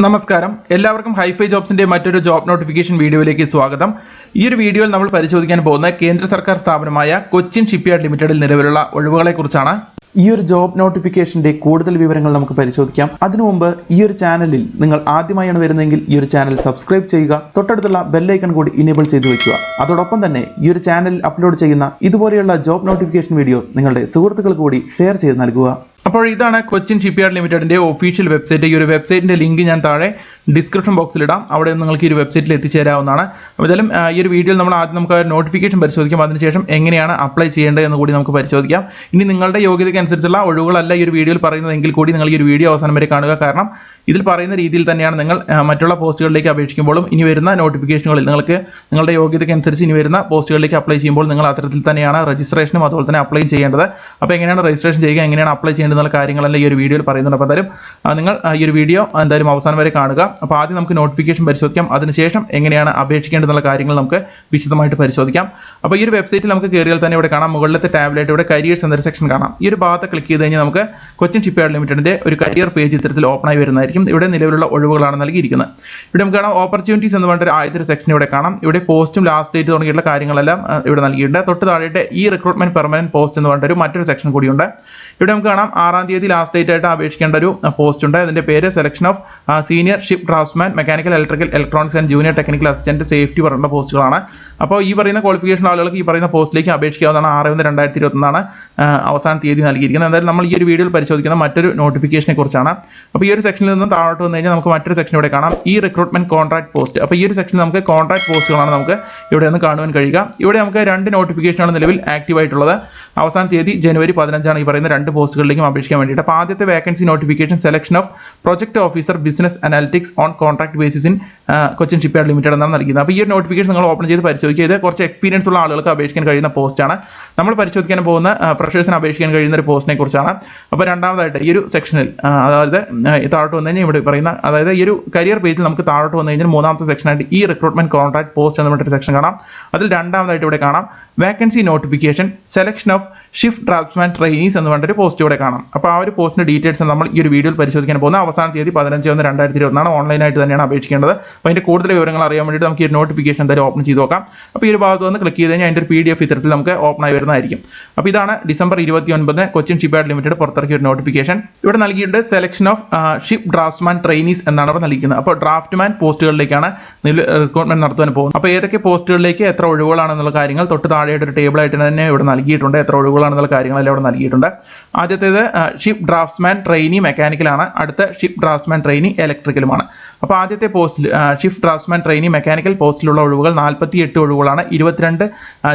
നമസ്കാരം, എല്ലാവർക്കും ഹൈഫൈ ജോബ്സിന്റെ മറ്റൊരു ജോബ് നോട്ടിഫിക്കേഷൻ വീഡിയോയിലേക്ക് സ്വാഗതം. ഈ ഒരു വീഡിയോയിൽ നമ്മൾ പരിശോധിക്കാൻ പോകുന്ന കേന്ദ്ര സർക്കാർ സ്ഥാപനമായ കൊച്ചിൻ ഷിപ്പ്യാർഡ് ലിമിറ്റഡിൽ നിലവിലുള്ള ഒഴിവുകളെ കുറിച്ചാണ്. ഈ ഒരു ജോബ് നോട്ടിഫിക്കേഷന്റെ കൂടുതൽ വിവരങ്ങൾ നമുക്ക് പരിശോധിക്കാം. അതിനു മുമ്പ് ഈ ഒരു ചാനലിൽ നിങ്ങൾ ആദ്യമായാണ് വരുന്നതെങ്കിൽ ഈ ഒരു ചാനൽ സബ്സ്ക്രൈബ് ചെയ്യുക, തൊട്ടടുത്തുള്ള ബെല്ലൈക്കൺ കൂടി ഇനേബിൾ ചെയ്തു വെക്കുക. അതോടൊപ്പം തന്നെ ഈ ഒരു ചാനലിൽ അപ്ലോഡ് ചെയ്യുന്ന ഇതുപോലെയുള്ള ജോബ് നോട്ടിഫിക്കേഷൻ വീഡിയോസ് നിങ്ങളുടെ സുഹൃത്തുക്കൾക്ക് കൂടി ഷെയർ ചെയ്ത് നൽകുക. അപ്പോൾ ഇതാണ് കൊച്ചിൻ ഷിപ്പ്യാർഡ് ലിമിറ്റഡിന്റെ ഒഫീഷ്യൽ വെബ്സൈറ്റ്. ഈ ഒരു വെബ്സൈറ്റിന്റെ ലിങ്ക് ഞാൻ താഴെ ഡിസ്ക്രിപ്ഷൻ ബോക്സിൽ ഇടാം. അവിടെ നിങ്ങൾക്ക് ഈ ഒരു വെബ്സൈറ്റിൽ എത്തിച്ചേരാവുന്നതാണ്. എന്തായാലും ഈ ഒരു വീഡിയോയിൽ നമ്മൾ ആദ്യം നമുക്ക് നോട്ടിഫിക്കേഷൻ പരിശോധിക്കാം. അതിനുശേഷം എങ്ങനെയാണ് അപ്ലൈ ചെയ്യേണ്ടത് എന്ന് കൂടി നമുക്ക് പരിശോധിക്കാം. ഇനി നിങ്ങളുടെ യോഗ്യതയ്ക്ക് അനുസരിച്ചുള്ള ഒഴിവുകളല്ല ഈ ഒരു വീഡിയോയിൽ പറയുന്നതെങ്കിൽ കൂടി നിങ്ങൾ ഈ ഒരു വീഡിയോ അവസാനം വരെ കാണുക. കാരണം ഇതിൽ പറയുന്ന രീതിയിൽ തന്നെയാണ് നിങ്ങൾ മറ്റുള്ള പോസ്റ്റുകളിലേക്ക് അപേക്ഷിക്കുമ്പോഴും ഇനി വരുന്ന നോട്ടിഫിക്കേഷനുകളിൽ നിങ്ങൾക്ക് നിങ്ങളുടെ യോഗ്യതയ്ക്ക് അനുസരിച്ച് ഇനി വരുന്ന പോസ്റ്റുകളിലേക്ക് അപ്ലൈ ചെയ്യുമ്പോൾ നിങ്ങൾ അത്തരത്തിൽ തന്നെയാണ് രജിസ്ട്രേഷനും അതുപോലെ തന്നെ അപ്ലൈ ചെയ്യേണ്ടത്. അപ്പോൾ എങ്ങനെയാണ് രജിസ്ട്രേഷൻ ചെയ്യുക, എങ്ങനെയാണ് അപ്ലൈ ചെയ്യേണ്ടതെന്നുള്ള കാര്യങ്ങളെല്ലാം ഈ ഒരു വീഡിയോയിൽ പറയുന്നുണ്ട്. അപ്പോൾ എന്തായാലും നിങ്ങൾ ഈ ഒരു വീഡിയോ എന്തായാലും അവസാനം വരെ കാണുക. അപ്പോൾ ആദ്യം നമുക്ക് നോട്ടിഫിക്കേഷൻ പരിശോധിക്കാം. അതിനുശേഷം എങ്ങനെയാണ് അപേക്ഷിക്കേണ്ടതെന്നുള്ള കാര്യങ്ങൾ നമുക്ക് വിശദമായിട്ട് പരിശോധിക്കാം. അപ്പോൾ ഈ ഒരു വെബ്സൈറ്റിൽ നമുക്ക് കയറിയാൽ തന്നെ ഇവിടെ കാണാം, മുകളിലത്തെ ടാബിലായിട്ട് ഇവിടെ കരിയേഴ്സ് എന്നൊരു സെക്ഷൻ കാണാം. ഈ ഒരു ഭാഗത്ത് ക്ലിക്ക് ചെയ്ത് കഴിഞ്ഞാൽ നമുക്ക് കൊച്ചിൻ ഷിപ്പ്യാർഡ് ലിമിറ്റഡിന്റെ ഒരു കരിയർ പേജ് ഇത്തരത്തിൽ ഓപ്പൺ ആയി വരുന്നതായിരിക്കും. ഇവിടെ നിലവിലുള്ള ഒഴിവുകളാണ് നൽകിയിരിക്കുന്നത്. ഇവിടെ നമുക്ക് കാണാം ഓപ്പർച്യൂണിറ്റീസ് എന്ന് പറഞ്ഞ ആദ്യത്തെ സെക്ഷൻ ഇവിടെ കാണാം. ഇവിടെ പോസ്റ്റും ലാസ്റ്റ് ഡേറ്റ് തുടങ്ങിയിട്ടുള്ള കാര്യങ്ങളെല്ലാം ഇവിടെ നൽകിയിട്ടുണ്ട്. തൊട്ട് താഴെയായിട്ട് ഈ റിക്രൂട്ട്മെന്റ് പെർമനന്റ് പോസ്റ്റ് എന്ന് പറഞ്ഞ മറ്റൊരു സെക്ഷൻ കൂടിയുണ്ട്. ഇവിടെ നമുക്ക് കാണാം 6-ാം തീയതി ലാസ്റ്റ് ഡേറ്റ് ആയിട്ട് അപേക്ഷിക്കേണ്ട ഒരു പോസ്റ്റ് ഉണ്ട്. അതിന്റെ പേര് selection of senior ship draftsman, mechanical, electrical, electronics and junior technical assistant, safety പറഞ്ഞ പോസ്റ്റുകളാണ്. അപ്പോൾ ഈ പറയുന്ന ക്വാളിഫിക്കേഷൻ ആളുകൾക്ക് ഈ പറയുന്ന പോസ്റ്റിലേക്ക് അപേക്ഷിക്കാവുന്നതാണ്. 6/1/2021 അവസാന തീയതി നൽകിയിരിക്കുന്നത്. എന്തായാലും നമ്മൾ ഈ ഒരു വീഡിയോയിൽ പരിശോധിക്കുന്ന മറ്റൊരു നോട്ടിഫിക്കേഷനെ കുറിച്ചാണ്. അപ്പോൾ ഈ ഒരു സെക്ഷനിൽ നിന്ന് താഴോട്ട് വന്നു കഴിഞ്ഞാൽ നമുക്ക് മറ്റൊരു സെക്ഷൻ ഇവിടെ കാണാം, ഈ റിക്രൂട്ട്മെന്റ് കോൺട്രാക്ട് പോസ്റ്റ്. അപ്പോൾ ഈ ഒരു സെക്ഷനിൽ നമുക്ക് കോൺട്രാക്ട് പോസ്റ്റുകളാണ് നമുക്ക് ഇവിടെ നിന്ന് കാണുവാൻ കഴിയുക. ഇവിടെ നമുക്ക് 2 നോട്ടിഫിക്കേഷനാണ് നിലവിൽ ആക്റ്റീവ് ആയിട്ടുള്ളത്. അവസാന തീയതി ജനുവരി 15 ഈ പറയുന്ന 2 പോസ്റ്റുകളിലേക്കും അപേക്ഷിക്കാൻ വേണ്ടിയിട്ട്. അപ്പോൾ ആദ്യത്തെ vacancy notification selection of project officer business analytics on contract basis in Cochin shipyard limited എന്നാണ് നൽകിയത്. അപ്പോൾ ഈ ഒരു നോട്ടിഫിക്കേഷൻ നിങ്ങൾ ഓപ്പൺ ചെയ്ത് പരിശോധിക്കുക. ഇത് കുറച്ച് എക്സ്പീരിയൻസ് ഉള്ള ആളുകൾക്ക് അപേക്ഷിക്കാൻ കഴിയുന്ന പോസ്റ്റാണ്. നമ്മൾ പരിശോധിക്കാൻ പോകുന്ന ഫ്രഷേഴ്സിന് അപേക്ഷിക്കാൻ കഴിയുന്ന ഒരു പോസ്റ്റിനെ കുറിച്ചാണ്. അപ്പോൾ രണ്ടാമതായിട്ട് ഈ ഒരു സെക്ഷനിൽ അതായത് താഴോട്ട് വന്നു കഴിഞ്ഞാൽ ഇവിടെ പറയുന്ന അതായത് ഈ ഒരു കരിയർ പേജിൽ നമുക്ക് താഴോട്ട് വന്നു കഴിഞ്ഞാൽ 3-ാമത്തെ സെക്ഷനായിട്ട് ഈ റിക്രൂട്ട്മെന്റ് കോൺട്രാക്ട് പോസ്റ്റ് എന്ന് പറഞ്ഞൊരു സെക്ഷൻ കാണാം. അതിൽ രണ്ടാമതായിട്ട് ഇവിടെ കാണാം vacancy notification selection of shift draftsman trainees എന്ന് പറഞ്ഞൊരു പോസ്റ്റ് ഇവിടെ കാണാം. അപ്പോൾ ആ ഒരു പോസ്റ്റിന്റെ ഡീറ്റെയിൽസ് നമ്മൾ ഈ ഒരു വീഡിയോയിൽ പരിശോധിക്കാൻ പോകുന്ന അവസാന തീയതി 15/1/2021 ഓൺലൈനായിട്ട് തന്നെയാണ് അപേക്ഷിക്കേണ്ടത്. അപ്പോൾ അതിന്റെ കൂടുതൽ വിവരങ്ങൾ അറിയാൻ വേണ്ടിയിട്ട് നമുക്ക് ഈ ഒരു നോട്ടിഫിക്കേഷൻ എന്തായാലും ഓപ്പൺ ചെയ്ത് നോക്കാം. അപ്പോൾ ഈ ഒരു ഭാഗത്ത് വന്ന് ക്ലിക്ക് ചെയ്ത് കഴിഞ്ഞാൽ അതിന്റെ ഒരു PDF ഇത്തരത്തിൽ നമുക്ക് ഓപ്പൺ ആയി വരുന്നതായിരിക്കും. അപ്പോൾ ഇതാണ് ഡിസംബർ 29 കൊച്ചിൻ ഷിപ്പ്യാർഡ് ലിമിറ്റഡ് പുറത്തിറക്കിയ ഒരു നോട്ടിഫിക്കേഷൻ. ഇവിടെ നൽകിയിട്ട് selection of ship draftsman trainees എന്നാണ് ഇവിടെ നൽകിയിരിക്കുന്നത്. അപ്പോൾ ഡ്രാഫ്റ്റ്മാൻ പോസ്റ്റുകളിലേക്കാണ് റിക്രൂട്ട്മെന്റ് നടത്താൻ പോകുന്നത്. അപ്പോൾ ഏതൊക്കെ പോസ്റ്റുകളിലേക്ക് എത്ര ഒഴിവുകളാണെന്നുള്ള കാര്യങ്ങൾ തൊട്ട് താഴെയായിട്ട് ഒരു ടേബിൾ ആയിട്ട് തന്നെ ഇവിടെ നൽകിയിട്ടുണ്ട്. എത്ര ഒഴിവുകളാണെന്നുള്ള കാര്യങ്ങളെല്ലാം ഇവിടെ നൽകിയിട്ടുണ്ട്. ആദ്യത്തേത് ഷിപ്പ് ഡ്രാഫ്റ്റ്സ്മാൻ ട്രെയിനി മെക്കാനിക്കലാണ്. അടുത്ത ഷിപ്പ് ഡ്രാഫ്റ്റ്സ്മാൻ ട്രെയിനി ഇലക്ട്രിക്കലുമാണ്. അപ്പോൾ ആദ്യത്തെ പോസ്റ്റിൽ ഷിഫ്റ്റ് ഡ്രാഫ്റ്റ്സ്മാൻ ട്രെയിനി മെക്കാനിക്കൽ പോസ്റ്റിലുള്ള ഒഴിവുകൾ 48 ഒഴിവുകളാണ്. 22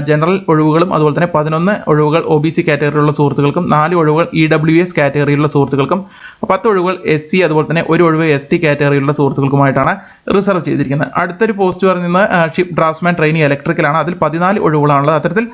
ജനറൽ ഒഴിവുകളും അതുപോലെ തന്നെ 11 ഒഴിവുകൾ OBC കാറ്റഗറിയിലുള്ള സുഹൃത്തുക്കൾക്കും 4 ഒഴിവുകൾ EWS കാറ്റഗറിയിലുള്ള സുഹൃത്തുക്കൾക്കും 10 ഒഴിവുകൾ SC അതുപോലെ തന്നെ 1 ഒഴിവ് ST കാറ്റഗറിയിലുള്ള സുഹൃത്തുക്കൾക്കുമായിട്ടാണ് റിസർവ് ചെയ്തിരിക്കുന്നത്. അടുത്തൊരു പോസ്റ്റ് പറയുന്നത് ഷിപ്പ് ഡ്രാഫ്റ്റ്സ്മാൻ ട്രെയിനി ഇലക്ട്രിക്കലാണ്. അതിൽ 14 ഒഴിവുകളാണുള്ളത്. അത്തരത്തിൽ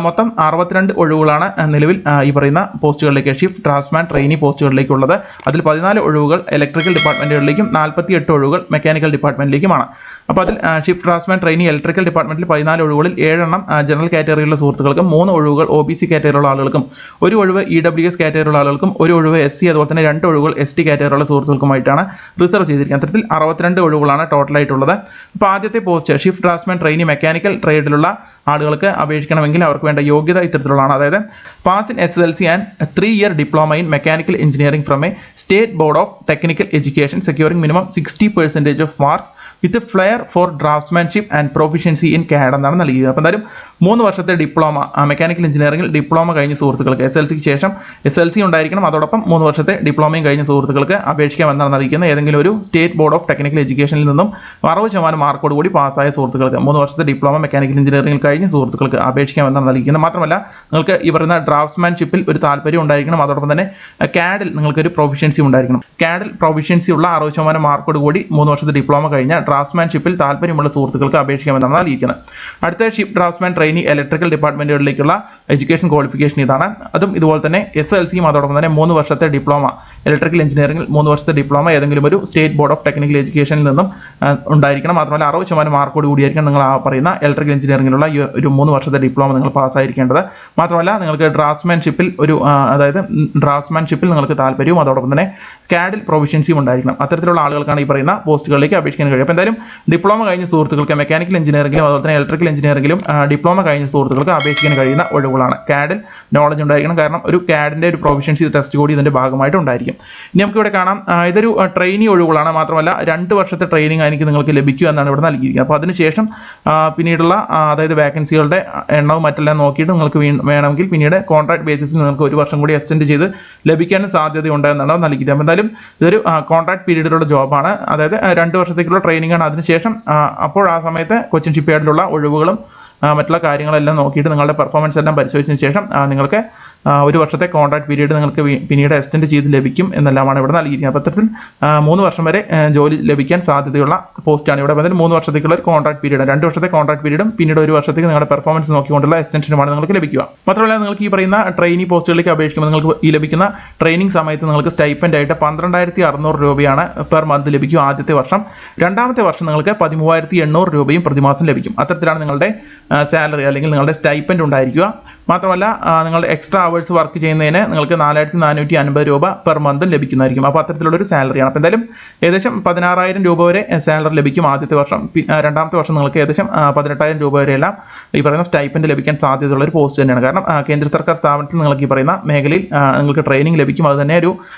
മൊത്തം 62 ഒഴിവുകളാണ് നിലവിൽ ഈ പറയുന്ന പോസ്റ്റുകളിലേക്ക് ഷിഫ്റ്റ് ഡ്രാഫ്റ്റ്സ്മാൻ ട്രെയിനി പോസ്റ്റുകളിലേക്കുള്ളത്. അതിൽ 14 ഒഴിവുകൾ ഇലക്ട്രിക്കൽ ഡിപ്പാർട്ട്മെന്റുകളിലേക്കും 48 ഒഴിവുകൾ മെക്കാനിക്കൽ ഡിപ്പാർട്ട്മെന്റിലേക്കുമാണ്. അപ്പോൾ അതിൽ ഷിഫ്റ്റ് ഡ്രാഫ്റ്റ്സ്മാൻ ട്രെയിനി ഇലക്ട്രിക്കൽ ഡിപ്പാർട്ട്മെന്റിൽ 14 ഒഴിവുകളിൽ 7 എണ്ണം ജനറൽ കാറ്റഗറിയിലുള്ള സുഹൃത്തുക്കൾക്കും 3 ഒഴിവുകൾ OBC കാറ്റഗറിയിലുള്ള ആളുകൾക്കും 1 ഒഴിവ് EWS കാറ്റഗറിയിലുള്ള ആളുകൾക്കും 1 ഒഴിവ് SC അതുപോലെ തന്നെ 2 ഒഴിവുകൾ ST കാറ്റഗറിയിലുള്ള സുഹൃത്തുക്കൾക്കുമായിട്ടാണ് റിസർവ് ചെയ്തിരിക്കുന്നത്. അത്തരത്തിൽ 62 ഒഴിവുകളാണ് ടോട്ടലായിട്ടുള്ളത്. അപ്പോൾ ആദ്യത്തെ post ship draftsman trainee mechanical ട്രേഡിലുള്ള ആളുകൾക്ക് അപേക്ഷിക്കണമെങ്കിൽ അവർക്ക് വേണ്ട യോഗ്യത ഇത്തരത്തിലുള്ളതാണ്. അതായത് pass in SSLC and 3-year diploma in mechanical engineering from a state board of technical education securing minimum 60% of marks with flair for draftsmanship and proficiency in CAD എന്നാണ് നൽകിയത്. അപ്പോൾ എന്തായാലും 3 വർഷത്തെ ഡിപ്ലോമ മെക്കാനിക്കൽ എഞ്ചിനീയറിംഗിൽ ഡിപ്ലോമ കഴിഞ്ഞ സുഹൃത്തുക്കൾക്ക് SSLCക്ക് ശേഷം SSLC ഉണ്ടായിരിക്കണം. അതോടൊപ്പം 3 വർഷത്തെ ഡിപ്ലോമയും കഴിഞ്ഞ സുഹൃത്തുക്കൾക്ക് അപേക്ഷിക്കാമെന്നാണ് നൽകിയിരിക്കുന്നത്. ഏതെങ്കിലും ഒരു സ്റ്റേറ്റ് ബോർഡ് ഓഫ് ടെക്നിക്കൽ എഡ്യൂക്കേഷനിൽ നിന്നും 60% മാർക്കോട് കൂടി പാസ്സായ സുഹൃത്തുക്കൾക്ക് 3 വർഷത്തെ ഡിപ്ലോമ മെക്കാനിക്കൽ എഞ്ചിനീയറിംഗിൽ കഴിഞ്ഞ സുഹൃത്തുക്കൾക്ക് അപേക്ഷിക്കാമെന്നാണ് നൽകിയിരിക്കുന്നത്. മാത്രമല്ല നിങ്ങൾക്ക് ഈ പറയുന്ന ഡ്രാഫ്റ്റ്സ്മാൻഷിപ്പിൽ ഒരു താല്പര്യം ഉണ്ടായിരിക്കണം. അതോടൊപ്പം തന്നെ CAD-ൽ നിങ്ങൾക്ക് ഒരു പ്രൊഫിഷ്യൻസി ഉണ്ടായിരിക്കണം. CAD-ൽ പ്രൊഫിഷ്യൻസി ഉള്ള 60% മാർക്കോട് കൂടി 3 വർഷത്തെ ഡിപ്ലോമ കഴിഞ്ഞ ഡ്രാഫ്റ്റ്മാൻഷിപ്പിൽ താല്പര്യമുള്ള സുഹൃത്തുക്കൾക്ക് അപേക്ഷിക്കാമെന്നാണ് നൽകിയിരിക്കുന്നത്. അടുത്ത ഷിപ്പ് ഡ്രാഫ്റ്റ്മാൻ ട്രെയിനി ഇലക്ട്രിക്കൽ ഡിപ്പാർട്ട്മെന്റുകളിലേക്കുള്ള എഡ്യൂക്കേഷൻ ക്വാളിഫിക്കേഷൻ ഇതാണ്. അതും ഇതുപോലെ തന്നെ SLCയും അതോടൊപ്പം തന്നെ 3 വർഷത്തെ ഡിപ്ലോമ ഇലക്ട്രിക്കൽ എഞ്ചിനീയറിംഗിൽ 3 വർഷത്തെ ഡിപ്ലോമ ഏതെങ്കിലും ഒരു സ്റ്റേറ്റ് ബോർഡ് ഓഫ് ടെക്നിക്കൽ എഡ്യൂക്കേഷനിൽ നിന്നും ഉണ്ടായിരിക്കണം. മാത്രമല്ല 60% മാർക്കോട് കൂടിയായിരിക്കണം നിങ്ങൾ ആ പറയുന്ന ഇലക്ട്രിക്കൽ എഞ്ചിനീയറിംഗിലുള്ള ഈ ഒരു 3 വർഷത്തെ ഡിപ്ലോമ നിങ്ങൾ പാസ്സായിരിക്കേണ്ടത്. മാത്രമല്ല നിങ്ങൾക്ക് ഡ്രാഫ്റ്റ്മാൻഷിപ്പിൽ അതായത് ഡ്രാഫ്റ്റ്മാൻഷിപ്പിൽ നിങ്ങൾക്ക് താല്പര്യവും അതോടൊപ്പം തന്നെ CAD-ൽ പ്രൊഫഷ്യൻസിയും ഉണ്ടായിരിക്കണം. അത്തരത്തിലുള്ള ആളുകൾക്കാണ് ഈ പറയുന്ന പോസ്റ്റുകളിലേക്ക് അപേക്ഷിക്കാൻ കഴിയും. അപ്പോൾ എന്തായാലും ഡിപ്ലോമ കഴിഞ്ഞ സുഹൃത്തുക്കൾക്ക് മെക്കാനിക്കൽ എഞ്ചിനീയറിംഗിലും അതുപോലെ തന്നെ ഇലക്ട്രിക്കൽ എഞ്ചിനീയറിംഗിലും ഡിപ്ലോമ കഴിഞ്ഞ സുഹൃത്തുക്കൾക്ക് അപേക്ഷിക്കാൻ കഴിയുന്ന ഒഴിവുകളാണ്. CAD-ൽ നോളജ് ഉണ്ടായിരിക്കണം. കാരണം ഒരു CAD-ന്റെ ഒരു പ്രൊഫഷ്യൻസി ടെസ്റ്റ് കൂടി ഇതിന്റെ ഭാഗമായിട്ട് ഉണ്ടായിരിക്കും. ഇനി നമുക്ക് ഇവിടെ കാണാം ഇതൊരു ട്രെയിനി ഒഴിവുകളാണ്. മാത്രമല്ല 2 വർഷത്തെ ട്രെയിനിങ് ആയിരിക്കും നിങ്ങൾക്ക് ലഭിക്കുക എന്നാണ് ഇവിടെ നൽകിയിരിക്കുന്നത്. അപ്പോൾ അതിനുശേഷം പിന്നീടുള്ള അതായത് വേക്കൻസികളുടെ എണ്ണവും മറ്റെല്ലാം നോക്കിയിട്ട് നിങ്ങൾക്ക് വേണമെങ്കിൽ പിന്നീട് കോൺട്രാക്ട് ബേസിസിൽ നിങ്ങൾക്ക് 1 വർഷം കൂടി എക്സ്റ്റെൻഡ് ചെയ്ത് ലഭിക്കാനും സാധ്യതയുണ്ട് എന്നാണ് നൽകിയത്. അപ്പോൾ എന്തായാലും ഇതൊരു കോൺട്രാക്ട് പീരീഡിലുള്ള ജോബാണ്. അതായത് 2 വർഷത്തേക്കുള്ള ട്രെയിനിങ് ആണ്. അതിനുശേഷം അപ്പോൾ ആ സമയത്ത് കൊച്ചിൻ ഷിപ്പ്യാർഡിലുള്ള ഒഴിവുകളും മറ്റുള്ള കാര്യങ്ങളെല്ലാം നോക്കിയിട്ട് നിങ്ങളുടെ പെർഫോമൻസ് എല്ലാം പരിശോധിച്ചതിന് ശേഷം നിങ്ങൾക്ക് 1 വർഷത്തെ കോൺട്രാക്ട് പീരീഡ് നിങ്ങൾക്ക് പിന്നീട് എക്സ്റ്റെൻഡ് ചെയ്ത് ലഭിക്കും എന്നെല്ലാമാണ് ഇവിടെ നൽകിയിരിക്കുന്നത്. അപ്പോൾ അത്തരത്തിൽ 3 വർഷം വരെ ജോലി ലഭിക്കാൻ സാധ്യതയുള്ള പോസ്റ്റാണ് ഇവിടെ. അതിൽ 3 വർഷത്തേക്കുള്ള ഒരു കോൺട്രാക്ട് പീരീഡ്, 2 വർഷത്തെ കോൺട്രാക്ട് പീരീഡും പിന്നീട് 1 വർഷത്തേക്ക് നിങ്ങളുടെ പെർഫോമൻസ് നോക്കിക്കൊണ്ടുള്ള എക്സ്റ്റൻഷനുമാണ് നിങ്ങൾക്ക് ലഭിക്കുക. മാത്രമല്ല നിങ്ങൾക്ക് ഈ പറയുന്ന ട്രെയിനി പോസ്റ്റുകളിലേക്ക് അപേക്ഷിക്കുമ്പോൾ നിങ്ങൾക്ക് ഈ ലഭിക്കുന്ന ട്രെയിനിങ് സമയത്ത് നിങ്ങൾക്ക് സ്റ്റൈപ്പൻഡ് ആയിട്ട് 12,600 രൂപയാണ് പെർ മന്ത് ലഭിക്കും ആദ്യത്തെ വർഷം. രണ്ടാമത്തെ വർഷം നിങ്ങൾക്ക് 13,800 രൂപയും പ്രതിമാസം ലഭിക്കും. അത്തരത്തിലാണ് നിങ്ങളുടെ സാലറി അല്ലെങ്കിൽ നിങ്ങളുടെ സ്റ്റൈപ്പൻഡ് ഉണ്ടായിരിക്കുക. മാത്രമല്ല നിങ്ങളുടെ എക്സ്ട്രാ അവേഴ്സ് വർക്ക് ചെയ്യുന്നതിന് നിങ്ങൾക്ക് 4,450 രൂപ പെർ മന്ത് ലഭിക്കുന്നതായിരിക്കും. അപ്പോൾ അത്തരത്തിലുള്ളൊരു സാലറിയാണ്. അപ്പോൾ എന്തായാലും ഏകദേശം 16,000 രൂപ വരെ സാലറി ലഭിക്കും ആദ്യത്തെ വർഷം. രണ്ടാമത്തെ വർഷം നിങ്ങൾക്ക് ഏകദേശം 18,000 രൂപ വരെയെല്ലാം ഈ പറയുന്ന സ്റ്റൈപ്പൻഡ് ലഭിക്കാൻ സാധ്യതയുള്ള ഒരു പോസ്റ്റ് തന്നെയാണ്. കാരണം കേന്ദ്ര സർക്കാർ സ്ഥാപനത്തിൽ നിങ്ങൾക്ക് ഈ പറയുന്ന മേഖലയിൽ നിങ്ങൾക്ക് ട്രെയിനിങ് ലഭിക്കും. അത് തന്നെ ഒരു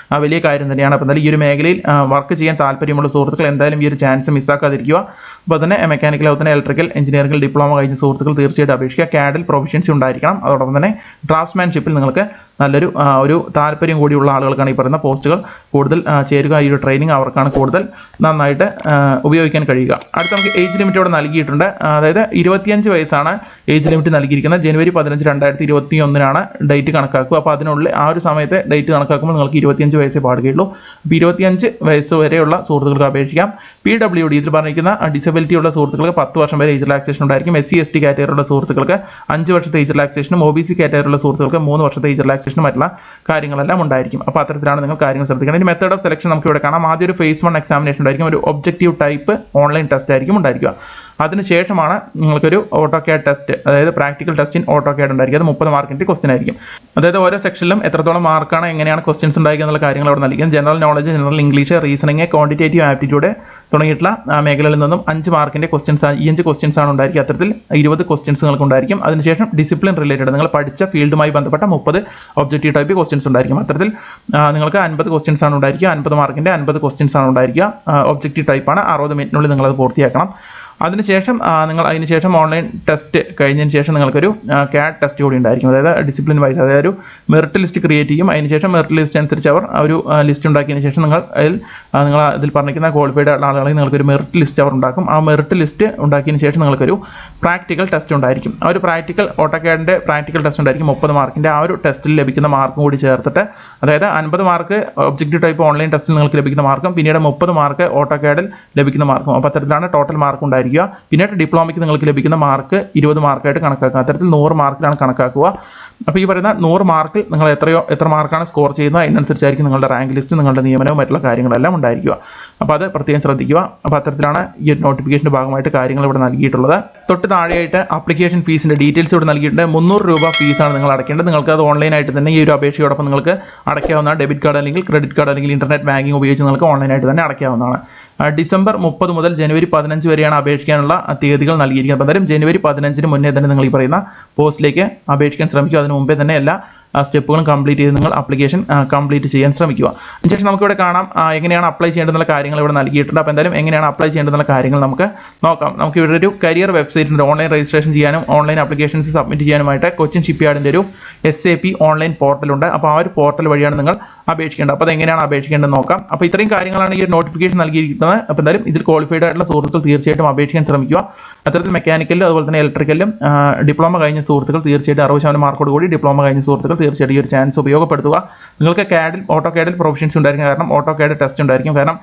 വലിയ കാര്യം തന്നെയാണ്. അപ്പോൾ എന്തായാലും ഈ ഒരു മേഖലയിൽ വർക്ക് ചെയ്യാൻ താല്പര്യമുള്ള സുഹൃത്തുക്കൾ എന്തായാലും ഈ ഒരു ചാൻസ് മിസ്സാക്കാതിരിക്കുക. അപ്പോൾ തന്നെ മെക്കാനിക്കൽ അതുപോലെ തന്നെ ഇലക്ട്രിക്കൽ എഞ്ചിനീയറിംഗിൽ ഡിപ്ലോമ കഴിഞ്ഞ സുഹൃത്തുക്കൾ തീർച്ചയായിട്ടും അപേക്ഷിക്കുക. CAD-ൽ പ്രൊഫഷ്യൻസി ഉണ്ടായിരിക്കണം. അതോടൊപ്പം തന്നെ ഡ്രാഫ്റ്റ്മാൻഷിപ്പിൽ നിങ്ങൾക്ക് നല്ലൊരു ഒരു താല്പര്യം കൂടിയുള്ള ആളുകൾക്കാണ് ഈ പറയുന്ന പോസ്റ്റുകൾ കൂടുതൽ ചേരുക. ഈ ഒരു ട്രെയിനിങ് അവർക്കാണ് കൂടുതൽ നന്നായിട്ട് ഉപയോഗിക്കാൻ കഴിയുക. അടുത്ത നമുക്ക് ഏജ് ലിമിറ്റ് ഇവിടെ നൽകിയിട്ടുണ്ട്. അതായത് 25 വയസ്സാണ് ഏജ് ലിമിറ്റ് നൽകിയിരിക്കുന്നത്. ജനുവരി 15, 2021 ഡേറ്റ് കണക്കാക്കുക. അപ്പോൾ അതിനുള്ളിൽ ആ ഒരു സമയത്തെ ഡേറ്റ് കണക്കാക്കുമ്പോൾ നിങ്ങൾക്ക് 25 വയസ്സേ പാടുകയുള്ളൂ. അപ്പോൾ 25 വയസ്സ് വരെയുള്ള സുഹൃത്തുക്കൾക്ക് അപേക്ഷിക്കാം. PWD ഇതിൽ പറഞ്ഞിരിക്കുന്ന ഡിസബിലിറ്റി ഉള്ള സുഹൃത്തുക്കൾക്ക് 10 വർഷം വരെ ഏജ് റിലാക്സേഷൻ ഉണ്ടായിരിക്കും. SC/ST കാറ്റഗറിയുള്ള സുഹൃത്തുക്കൾക്ക് 5 വർഷത്തെ ഏജ് റിലാക്സേഷനും OBC കാറ്റഗറിയുള്ള സുഹൃത്തുക്കൾക്ക് 3 വർഷത്തെ ഏജ് റിലാക്സേഷനും മറ്റുള്ള കാര്യങ്ങളെല്ലാം ഉണ്ടായിരിക്കും. അപ്പോൾ അത്തരത്തിലാണ് നിങ്ങൾ കാര്യങ്ങൾ ശ്രദ്ധിക്കണം. ഇനി മെത്തേഡ് ഓഫ് സെലക്ഷൻ നമുക്ക് ഇവിടെ കാണാം. ആദ്യം ഒരു phase 1 എക്സാമിനേഷൻ ഉണ്ടായിരിക്കും. ഒരു ഒബ്ജക്റ്റീവ് ടൈപ്പ് ഓൺലൈൻ ടെസ്റ്റ് ആയിരിക്കും ഉണ്ടായിരിക്കുക. അതിനുശേഷമാണ് നിങ്ങൾക്കൊരു AutoCAD ടെസ്റ്റ്, അതായത് പ്രാക്ടിക്കൽ ടെസ്റ്റ് ഇൻ AutoCAD ഉണ്ടായിരിക്കും. അത് 30 മാർക്കിൻ്റെ ക്വസ്റ്റ്യൻ ആയിരിക്കും. അതായത് ഓരോ സെക്ഷനിലും എത്രത്തോളം മാർക്കാണ്, എങ്ങനെയാണ് ക്വസ്റ്റ്യൻസ് ഉണ്ടായിരിക്കുക എന്നുള്ള കാര്യങ്ങൾ അവിടെ നൽകിയത്. General knowledge, general English, reasoning, quantitative aptitude തുടങ്ങിയിട്ടുള്ള മേഖലകളിൽ നിന്നും 5 മാർക്കിൻ്റെ ക്വസ്റ്റ്യൻസ് 5 ക്വസ്റ്റ്യൻസ് ആണ് ഉണ്ടായിരിക്കുക. അത്തരത്തിൽ 20 ക്വസ്റ്റ്യൻസ് നിങ്ങൾക്ക് ഉണ്ടായിരിക്കും. അതിനുശേഷം ഡിസിപ്ലിൻ റിലേറ്റഡ് നിങ്ങൾ പഠിച്ച ഫീൽഡുമായി ബന്ധപ്പെട്ട 30 ഒബ്ജക്റ്റീവ് ടൈപ്പ് ക്വസ്റ്റ്യൻസ് ഉണ്ടായിരിക്കും. അത്തരത്തിൽ നിങ്ങൾക്ക് 50 ക്വസ്റ്റ്യൻസ് ആണ് ഉണ്ടായിരിക്കുക. 50 മാർക്കിൻ്റെ 50 ക്വസ്റ്റ്യൻസ് ആണ് ഉണ്ടായിരിക്കുക. ഒബ്ജക്റ്റീവ് ടൈപ്പാണ്. 60 മിനിറ്റിനുള്ളിൽ നിങ്ങളത് പൂർത്തിയാക്കണം. അതിനുശേഷം അതിനുശേഷം ഓൺലൈൻ ടെസ്റ്റ് കഴിഞ്ഞതിന് ശേഷം നിങ്ങൾക്കൊരു CAD ടെസ്റ്റ് കൂടി ഉണ്ടായിരിക്കും. അതായത് ഡിസിപ്ലിൻ വൈസ്, അതായത് ഒരു മെറിറ്റ് ലിസ്റ്റ് ക്രിയേറ്റ് ചെയ്യും. അതിനുശേഷം മെറിറ്റ് ലിസ്റ്റ് അനുസരിച്ച് അവർ ഒരു ലിസ്റ്റ് ഉണ്ടാക്കിയതിന് ശേഷം നിങ്ങൾ ഇതിൽ പറഞ്ഞിരിക്കുന്ന ക്വാളിഫൈഡ് ആളുകളെ നിങ്ങൾക്കൊരു മെറിറ്റ് ലിസ്റ്റ് അവർ ഉണ്ടാക്കും. ആ മെറിറ്റ് ലിസ്റ്റ് ഉണ്ടാക്കിയതിന് ശേഷം നിങ്ങൾക്കൊരു പ്രാക്ടിക്കൽ ടെസ്റ്റ് ഉണ്ടായിരിക്കും. ആ ഒരു പ്രാക്ടിക്കൽ AutoCAD-ന്റെ പ്രാക്ടിക്കൽ ടെസ്റ്റ് ഉണ്ടായിരിക്കും 30 മാർക്കിൻ്റെ. ആ ഒരു ടെസ്റ്റിൽ ലഭിക്കുന്ന മാർക്കും കൂടി ചേർത്തിട്ട്, അതായത് 50 മാർക്ക് ഒബ്ജക്റ്റീവ് ടൈപ്പ് ഓൺലൈൻ ടെസ്റ്റിൽ നിങ്ങൾക്ക് ലഭിക്കുന്ന മാർക്കും പിന്നീട് 30 മാർക്ക് AutoCAD-ൽ ലഭിക്കുന്ന മാർക്കും. അപ്പോൾ അത്തരത്തിലാണ് ടോട്ടൽ മാർക്ക് ഉണ്ടായിരിക്കും. പിന്നീട് ഡിപ്ലോമയ്ക്ക് നിങ്ങൾക്ക് ലഭിക്കുന്ന മാർക്ക് 20 മാർക്കായിട്ട് കണക്കാക്കുക. അത്തരത്തിൽ 100 മാർക്കിലാണ് കണക്കാക്കുക. അപ്പോൾ ഈ പറയുന്ന 100 മാർക്കിൽ നിങ്ങൾ എത്ര മാർക്കാണ് സ്കോർ ചെയ്യുന്നത് അതിനനുസരിച്ചായിരിക്കും നിങ്ങളുടെ റാങ്ക് ലിസ്റ്റ്, നിങ്ങളുടെ നിയമനവും മറ്റുള്ള കാര്യങ്ങളെല്ലാം ഉണ്ടായിരിക്കുക. അപ്പോൾ അത് പ്രത്യേകം ശ്രദ്ധിക്കുക. അപ്പോൾ അത്തരത്തിലാണ് ഈ നോട്ടിഫിക്കേഷൻ്റെ ഭാഗമായിട്ട് കാര്യങ്ങൾ ഇവിടെ നൽകിയിട്ടുള്ളത്. തൊട്ട് താഴെയായിട്ട് ആപ്ലിക്കേഷൻ ഫീസിൻ്റെ ഡീറ്റെയിൽസ് ഇവിടെ നൽകിയിട്ടുണ്ട്. 300 രൂപ ഫീസാണ് നിങ്ങൾ അടയ്ക്കേണ്ടത്. നിങ്ങൾക്ക് അത് ഓൺലൈനായിട്ട് തന്നെ ഈ ഒരു അപേക്ഷയോടൊപ്പം നിങ്ങൾക്ക് അടയ്ക്കാവുന്ന ഡെബിറ്റ് കാർഡ് അല്ലെങ്കിൽ ക്രെഡിറ്റ് കാർഡ് അല്ലെങ്കിൽ ഇന്റർനെറ്റ് ബാങ്കിങ് ഉപയോഗിച്ച് നിങ്ങൾക്ക് ഓൺലൈനായിട്ട് തന്നെ അടയ്ക്കാവുന്നതാണ്. ഡിസംബർ 30 മുതൽ ജനുവരി 15 വരെയാണ് അപേക്ഷിക്കാനുള്ള തീയതികൾ നൽകിയിരിക്കുന്നത്. അപ്പോൾ എന്തായാലും ജനുവരി 15 മുന്നേ തന്നെ നിങ്ങൾ ഈ പറയുന്ന പോസ്റ്റിലേക്ക് അപേക്ഷിക്കാൻ ശ്രമിക്കുക. അതിന് മുമ്പേ തന്നെ എല്ലാ സ്റ്റെപ്പുകളും കംപ്ലീറ്റ് ചെയ്ത് നിങ്ങൾ ആപ്ലിക്കേഷൻ കംപ്ലീറ്റ് ചെയ്യാൻ ശ്രമിക്കുക. അതിനുശേഷം നമുക്കിവിടെ കാണാം എങ്ങനെയാണ് അപ്ലൈ ചെയ്യേണ്ടതെന്നുള്ള കാര്യങ്ങൾ ഇവിടെ നൽകിയിട്ടുണ്ട്. അപ്പോൾ എന്തായാലും എങ്ങനെയാണ് അപ്ലൈ ചെയ്യേണ്ടതെന്നുള്ള കാര്യങ്ങൾ നമുക്ക് നോക്കാം. നമുക്ക് ഇവിടെ ഒരു കരിയർ വെബ്സൈറ്റ് ഉണ്ട്. ഓൺലൈൻ രജിസ്ട്രേഷൻ ചെയ്യാനും ഓൺലൈൻ ആപ്ലിക്കേഷൻസ് സബ്മിറ്റ് ചെയ്യാനുമായിട്ട് കൊച്ചിൻ ഷിപ്പ്യാർഡിൻ്റെ ഒരു SAP ഓൺലൈൻ പോർട്ടലുണ്ട്. അപ്പോൾ ആ ഒരു പോർട്ടൽ വഴിയാണ് നിങ്ങൾ അപേക്ഷിക്കേണ്ടത്. അപ്പോൾ അതെങ്ങനെയാണ് അപേക്ഷിക്കേണ്ടത് നോക്കാം. അപ്പോൾ ഇത്രയും കാര്യങ്ങളാണ് ഈ ഒരു നോട്ടിഫിക്കേഷൻ നൽകിയിരിക്കുന്നത്. അപ്പോൾ എന്തായാലും ഇതിൽ ക്വാളിഫൈഡ് ആയിട്ടുള്ള സുഹൃത്തുക്കൾ തീർച്ചയായിട്ടും അപേക്ഷിക്കാൻ ശ്രമിക്കുക. അത്തരത്തിൽ മെക്കാനിക്കലിലും അതുപോലെ തന്നെ ഇലക്ട്രിക്കലിലും ഡിപ്ലോമ കഴിഞ്ഞ സുഹൃത്തുക്കൾ തീർച്ചയായിട്ടും 60% മാർക്കോട് കൂടി ഡിപ്ലോമ കഴിഞ്ഞ സുഹൃത്തുക്കൾ തീർച്ചയായിട്ടും ഈ ഒരു ചാൻസ് ഉപയോഗപ്പെടുത്തുക. നിങ്ങൾക്ക് ഓട്ടോ കാഡിൽ പ്രൊഫഷൻസി ഉണ്ടായിരിക്കും, കാരണം ഓട്ടോ കാഡ് ടെസ്റ്റ് ഉണ്ടായിരിക്കും. കാരണം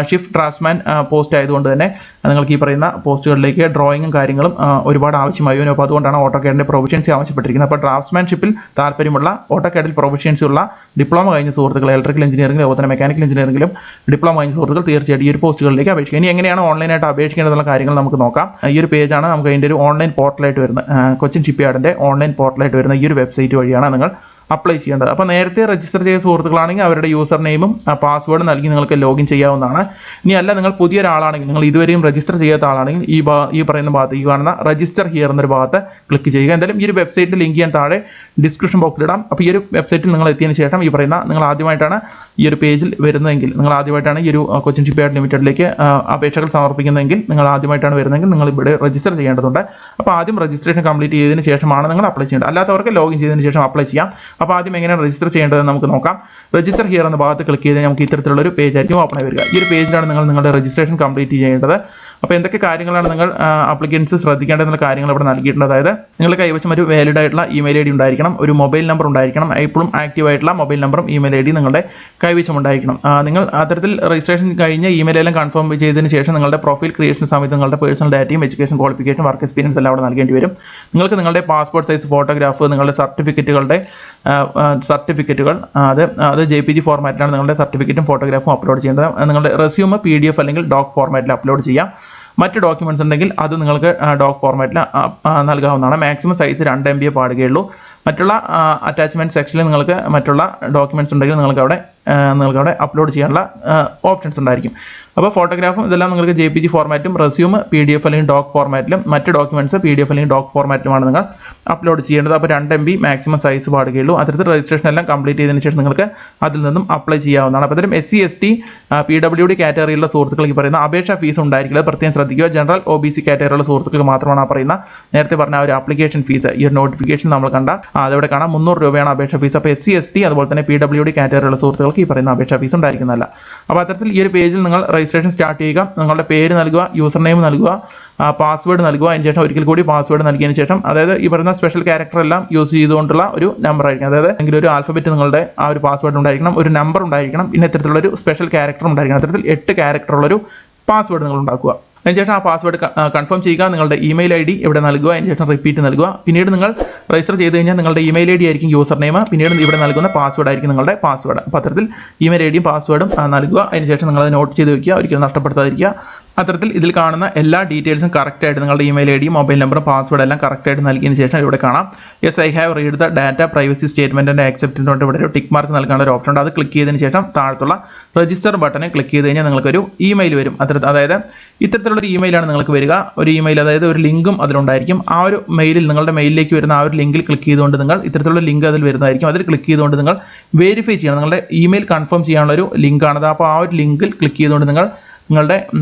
ഷിഫ്റ്റ് ഡ്രാഫ്റ്റ്സ്മാൻ പോസ്റ്റ് ആയതുകൊണ്ട് തന്നെ നിങ്ങൾക്ക് ഈ പറയുന്ന പോസ്റ്റുകളിലേക്ക് ഡ്രോയിങ്ങും കാര്യങ്ങളും ഒരുപാട് ആവശ്യമായി വരും. അപ്പോൾ അതുകൊണ്ടാണ് ഓട്ടോ കാഡിൻ്റെ പ്രൊഫഷൻസി ആവശ്യപ്പെട്ടിരിക്കുന്നത്. അപ്പോൾ ഡ്രാഫ്റ്റ്സ്മാൻഷിപ്പിൽ താല്പര്യമുള്ള ഓട്ടോ കാഡിൽ പ്രൊഫഷൻസി ഉള്ള ഡിപ്ലോമ കഴിഞ്ഞ സുഹൃത്തുക്കൾ ഇലക്ട്രിക്കൽ എഞ്ചിനീയറിംഗിലും അതുപോലെ തന്നെ മെക്കാനിക്കൽ എഞ്ചിനീയറിംഗിലും ഡിപ്ലോമ കഴിഞ്ഞ സുഹൃത്തുക്കൾ തീർച്ചയായിട്ടും ഈ ഒരു പോസ്റ്റുകളിലേക്ക് അപേക്ഷിക്കുക. ഇനി എങ്ങനെയാണ് ഓൺലൈനായിട്ട് അപേക്ഷിക്കേണ്ടതുള്ള കാര്യങ്ങൾ നമുക്ക് നോക്കാം. ഈ ഒരു പേജാണ് നമുക്ക് അതിൻ്റെ ഒരു ഓൺലൈൻ പോർട്ടലായിട്ട് വരുന്നത്. കൊച്ചിൻ ഷിപ്പ്യാർഡിൻ്റെ ഓൺലൈൻ പോർട്ടലായിട്ട് വരുന്ന ഈ ഒരു വെബ്സൈറ്റ് വഴിയാണ് നിങ്ങൾ അപ്ലൈ ചെയ്യേണ്ടത്. അപ്പോൾ നേരത്തെ രജിസ്റ്റർ ചെയ്ത സുഹൃത്തുക്കളാണെങ്കിൽ അവരുടെ യൂസർ നെയിമും പാസ്വേഡ് നൽകി നിങ്ങൾക്ക് ലോഗിൻ ചെയ്യാവുന്നതാണ്. ഇനി അല്ല നിങ്ങൾ പുതിയ ഒരാളാണെങ്കിൽ, നിങ്ങൾ ഇതുവരെയും രജിസ്റ്റർ ചെയ്യാത്ത ആളാണെങ്കിൽ ഈ പറയുന്ന ഭാഗത്ത് ഈ കാണുന്ന രജിസ്റ്റർ ഹിയർ എന്നൊരു ഭാഗത്ത് ക്ലിക്ക് ചെയ്യുക. എന്തായാലും ഈ ഒരു വെബ്സൈറ്റ് ലിങ്ക് ഞാൻ താഴെ ഡിസ്ക്രിപ്ഷൻ ബോക്സിൽ ഇടാം. അപ്പോൾ ഈ ഒരു വെബ്സൈറ്റിൽ നിങ്ങൾ എത്തിയതിന് ശേഷം ഈ പറയുന്ന നിങ്ങൾ ആദ്യമായിട്ടാണ് ഈ ഒരു പേജിൽ വരുന്നതെങ്കിൽ, നിങ്ങൾ ആദ്യമായിട്ടാണ് ഈ ഒരു കൊച്ചിൻ ഷിപ്പ്യാർഡ് ലിമിറ്റഡിലേക്ക് അപേക്ഷകൾ സമർപ്പിക്കുന്നതെങ്കിൽ, നിങ്ങൾ ആദ്യമായിട്ടാണ് വരുന്നതെങ്കിൽ നിങ്ങൾ ഇവിടെ രജിസ്റ്റർ ചെയ്യേണ്ടതുണ്ട്. അപ്പോൾ ആദ്യം രജിസ്ട്രേഷൻ കംപ്ലീറ്റ് ചെയ്തതിന് ശേഷമാണ് നിങ്ങൾ അപ്ലൈ ചെയ്യേണ്ടത്. അല്ലാത്തവർക്ക് ലോഗിൻ ചെയ്തതിന് ശേഷം അപ്ലൈ ചെയ്യാം. അപ്പോൾ ആദ്യം എങ്ങനെയാണ് രജിസ്റ്റർ ചെയ്യേണ്ടതെന്ന് നമുക്ക് നോക്കാം. രജിസ്റ്റർ ഹിയർ എന്ന ഭാഗത്ത് ക്ലിക്ക് ചെയ്ത് നമുക്ക് ഇത്തരത്തിലുള്ള ഒരു പേജ് ആയിരിക്കും ഓപ്പൺ ആയി വരിക. ഈ ഒരു പേജിലാണ് നിങ്ങൾ നിങ്ങളുടെ രജിസ്ട്രേഷൻ കംപ്ലീറ്റ് ചെയ്യേണ്ടത്. അപ്പോൾ എന്തൊക്കെ കാര്യങ്ങളാണ് നിങ്ങൾ ആപ്ലിക്കൻസ് ശ്രദ്ധിക്കേണ്ടതെന്നുള്ള കാര്യങ്ങൾ ഇവിടെ നൽകിയിട്ടുണ്ട്. അതായത് നിങ്ങൾ കൈവശം ഒരു വാലിഡ് ആയിട്ടുള്ള ഇമെയിൽ ഐ ഡി ഉണ്ടായിരിക്കണം, ഒരു മൊബൈൽ നമ്പർ ഉണ്ടായിരിക്കണം, എപ്പോഴും ആക്റ്റീവ് ആയിട്ടുള്ള മൊബൈൽ നമ്പറും ഇമെയിൽ ഐ ഡി നിങ്ങളുടെ കൈവശം ഉണ്ടായിരിക്കണം. നിങ്ങൾ അത്തരത്തിൽ രജിസ്ട്രേഷൻ കഴിഞ്ഞ് ഇമെയിൽ എല്ലാം കൺഫേം ചെയ്തതിന് ശേഷം നിങ്ങളുടെ പ്രൊഫൈൽ ക്രിയേഷൻ സമയത്ത് നിങ്ങളുടെ പേഴ്സണൽ ഡാറ്റയും എഡ്യൂക്കേഷൻ ക്വാളിഫിക്കേഷൻ വർക്ക് എക്സ്പീരിയൻസ് എല്ലാം അവിടെ നൽകേണ്ടി വരും. നിങ്ങൾക്ക് നിങ്ങളുടെ പാസ്പോർട്ട് സൈസ് ഫോട്ടോഗ്രാഫ്, നിങ്ങളുടെ സർട്ടിഫിക്കറ്റുകൾ അത് JPG ഫോർമാറ്റിലാണ് നിങ്ങളുടെ സർട്ടിഫിക്കറ്റും ഫോട്ടോഗ്രാഫും അപ്ലോഡ് ചെയ്യേണ്ടത്. നിങ്ങളുടെ റെസ്യൂം PDF അല്ലെങ്കിൽ ഡോക് ഫോർമാറ്റിൽ അപ്ലോഡ് ചെയ്യാം. മറ്റ് ഡോക്യുമെൻറ്റ്സ് ഉണ്ടെങ്കിൽ അത് നിങ്ങൾക്ക് ഡോക് ഫോർമാറ്റിൽ നൽകാവുന്നതാണ്. Maximum size 2 MB പാടുകയുള്ളൂ. മറ്റുള്ള അറ്റാച്ച്മെൻറ്റ് സെക്ഷനിൽ നിങ്ങൾക്ക് മറ്റുള്ള ഡോക്യുമെൻറ്റ്സ് ഉണ്ടെങ്കിൽ നിങ്ങൾക്ക് അവിടെ അപ്ലോഡ് ചെയ്യാനുള്ള ഓപ്ഷൻസ് ഉണ്ടായിരിക്കും. അപ്പോൾ ഫോട്ടോഗ്രാഫും ഇതെല്ലാം നിങ്ങൾക്ക് JPG ഫോർമാറ്റും റെസ്യൂം PDF അല്ലെങ്കിൽ ഡോക് ഫോർമാറ്റിലും മറ്റ് ഡോക്യുമെൻറ്റ്സ് PDF അല്ലെങ്കിൽ ഡോക് ഫോർമാറ്റിലുമാണ് നിങ്ങൾ അപ്ലോഡ് ചെയ്യേണ്ടത്. അപ്പോൾ 2 MB മാക്സിമം സൈസ് പാടുകയുള്ളൂ. അത്തരത്തിൽ രജിസ്ട്രേഷൻ എല്ലാം കംപ്ലീറ്റ് ചെയ്തതിന് ശേഷം നിങ്ങൾക്ക് അതിൽ നിന്നും അപ്ലൈ ചെയ്യാവുന്നതാണ്. അപ്പോൾ ഇതിലും SC ST PWD കാറ്റഗറിയിലുള്ള സുഹൃത്തുക്കൾക്ക് പറയുന്ന അപേക്ഷാ ഫീസ് ഉണ്ടായിരിക്കില്ല, പ്രത്യേകം ശ്രദ്ധിക്കുക. ജനറൽ OBC കാറ്റഗറിയിലുള്ള സുഹൃത്തുക്കൾക്ക് മാത്രമാണ് ആ പറയുന്ന നേരത്തെ പറഞ്ഞ ഒരു ആപ്ലിക്കേഷൻ ഫീസ്, ഈ ഒരു നോട്ടിഫിക്കേഷൻ നമ്മൾ കണ്ട അതവിടെ കാണാം 300 രൂപയാണ് അപേക്ഷാ ഫീസ്. അപ്പോൾ SC ST അതുപോലെ തന്നെ PWD കാറ്റഗറിയിലുള്ള സുഹൃത്തുക്കൾക്ക് ഈ പറയുന്ന അപേക്ഷാ ഫീസ് ഉണ്ടായിരിക്കുന്നതല്ല. അപ്പോൾ അത്തരത്തിൽ ഈ ഒരു പേജിൽ നിങ്ങൾ രജിസ്ട്രേഷൻ സ്റ്റാർട്ട് ചെയ്യുക. നിങ്ങളുടെ പേര് നൽകുക, യൂസർ നെയിം നൽകുക, പാസ്വേഡ് നൽകുക. അതിനുശേഷം ഒരിക്കൽ കൂടി പാസ്വേഡ് നൽകിയതിന് ശേഷം അതായത് ഈ പറയുന്ന സ്പെഷ്യൽ ക്യാരക്ടർ എല്ലാം യൂസ് ചെയ്തുകൊണ്ടുള്ള ഒരു നമ്പർ ആയിരിക്കും. അതായത് എങ്കിലും ഒരു ആൽഫബറ്റ് നിങ്ങളുടെ ആ ഒരു പാസ്വേഡ് ഉണ്ടായിരിക്കണം, ഒരു നമ്പർ ഉണ്ടായിരിക്കണം, പിന്നെ ഇത്തരത്തിലുള്ള ഒരു സ്പെഷ്യൽ ക്യാരക്ടർ ഉണ്ടായിരിക്കണം. അത്തരത്തിൽ 8 ക്യാരക്ടറുള്ളൊരു പാസ്വേഡ് നിങ്ങൾ ഉണ്ടാക്കുക. അതിനുശേഷം ആ പാസ്വേഡ് കൺഫേം ചെയ്യുക. നിങ്ങളുടെ ഇമെയിൽ ID ഇവിടെ നൽകുക. അതിനുശേഷം റിപ്പീറ്റ് നൽകുക. പിന്നീട് നിങ്ങൾ രജിസ്റ്റർ ചെയ്ത് കഴിഞ്ഞാൽ നിങ്ങളുടെ ഇമെയിൽ ID ആയിരിക്കും യൂസർ നെയിം, പിന്നീട് ഇവിടെ നൽകുന്ന പാസ്വേഡ് ആയിരിക്കും നിങ്ങളുടെ പാസ്വേഡ്. അപ്പോൾ അത്തരത്തിൽ ഇമെയിൽ IDയും പാസ്വേഡും നൽകുക. അതിനുശേഷം നിങ്ങൾ അത് നോട്ട് ചെയ്ത് വയ്ക്കുക, ഒരിക്കലും നഷ്ടപ്പെടുത്താതിരിക്കുക. അത്തരത്തിൽ ഇതിൽ കാണുന്ന എല്ലാ ഡീറ്റെയിൽസും കറക്റ്റായിട്ട് നിങ്ങളുടെ ഇമെയിൽ ID, മൊബൈൽ നമ്പറും പാസ്വേഡ് എല്ലാം കറക്റ്റായിട്ട് നൽകിയതിന് ശേഷം ഇവിടെ കാണാം yes I have read the data privacy statement and accept കൊണ്ട് ഇവിടെ ഒരു ടിക്ക് മാർക്ക് നൽകാനുള്ള ഒരു ഓപ്ഷൻ ഉണ്ട്. അത് ക്ലിക്ക് ചെയ്തതിന് ശേഷം താഴത്തുള്ള രജിസ്റ്റർ ബട്ടനെ ക്ലിക്ക് ചെയ്ത് കഴിഞ്ഞാൽ നിങ്ങൾക്കൊരു ഇമെയിൽ വരും. അതായത് ഇത്തരത്തിലുള്ളൊരു ഇമെയിലാണ് നിങ്ങൾക്ക് വരിക. ഒരു ഇമെയിൽ, അതായത് ഒരു ലിങ്കും അതിലുണ്ടായിരിക്കും. ആ ഒരു മെയിലിൽ നിങ്ങളുടെ മെയിലിലേക്ക് വരുന്ന ആ ഒരു ലിങ്കിൽ ക്ലിക്ക് ചെയ്തുകൊണ്ട് നിങ്ങൾ ഇത്തരത്തിലുള്ള ലിങ്ക് അതിൽ വരുന്നതായിരിക്കും. അതിൽ ക്ലിക്ക് ചെയ്തുകൊണ്ട് നിങ്ങൾ വെരിഫൈ ചെയ്യണം. നിങ്ങളുടെ ഇമെയിൽ കൺഫേം ചെയ്യാനുള്ള ഒരു ലിങ്കാണത്. അപ്പോൾ ആ ഒരു ലിങ്കിൽ ക്ലിക്ക് ചെയ്തുകൊണ്ട് നിങ്ങൾ നിങ്ങളുടെ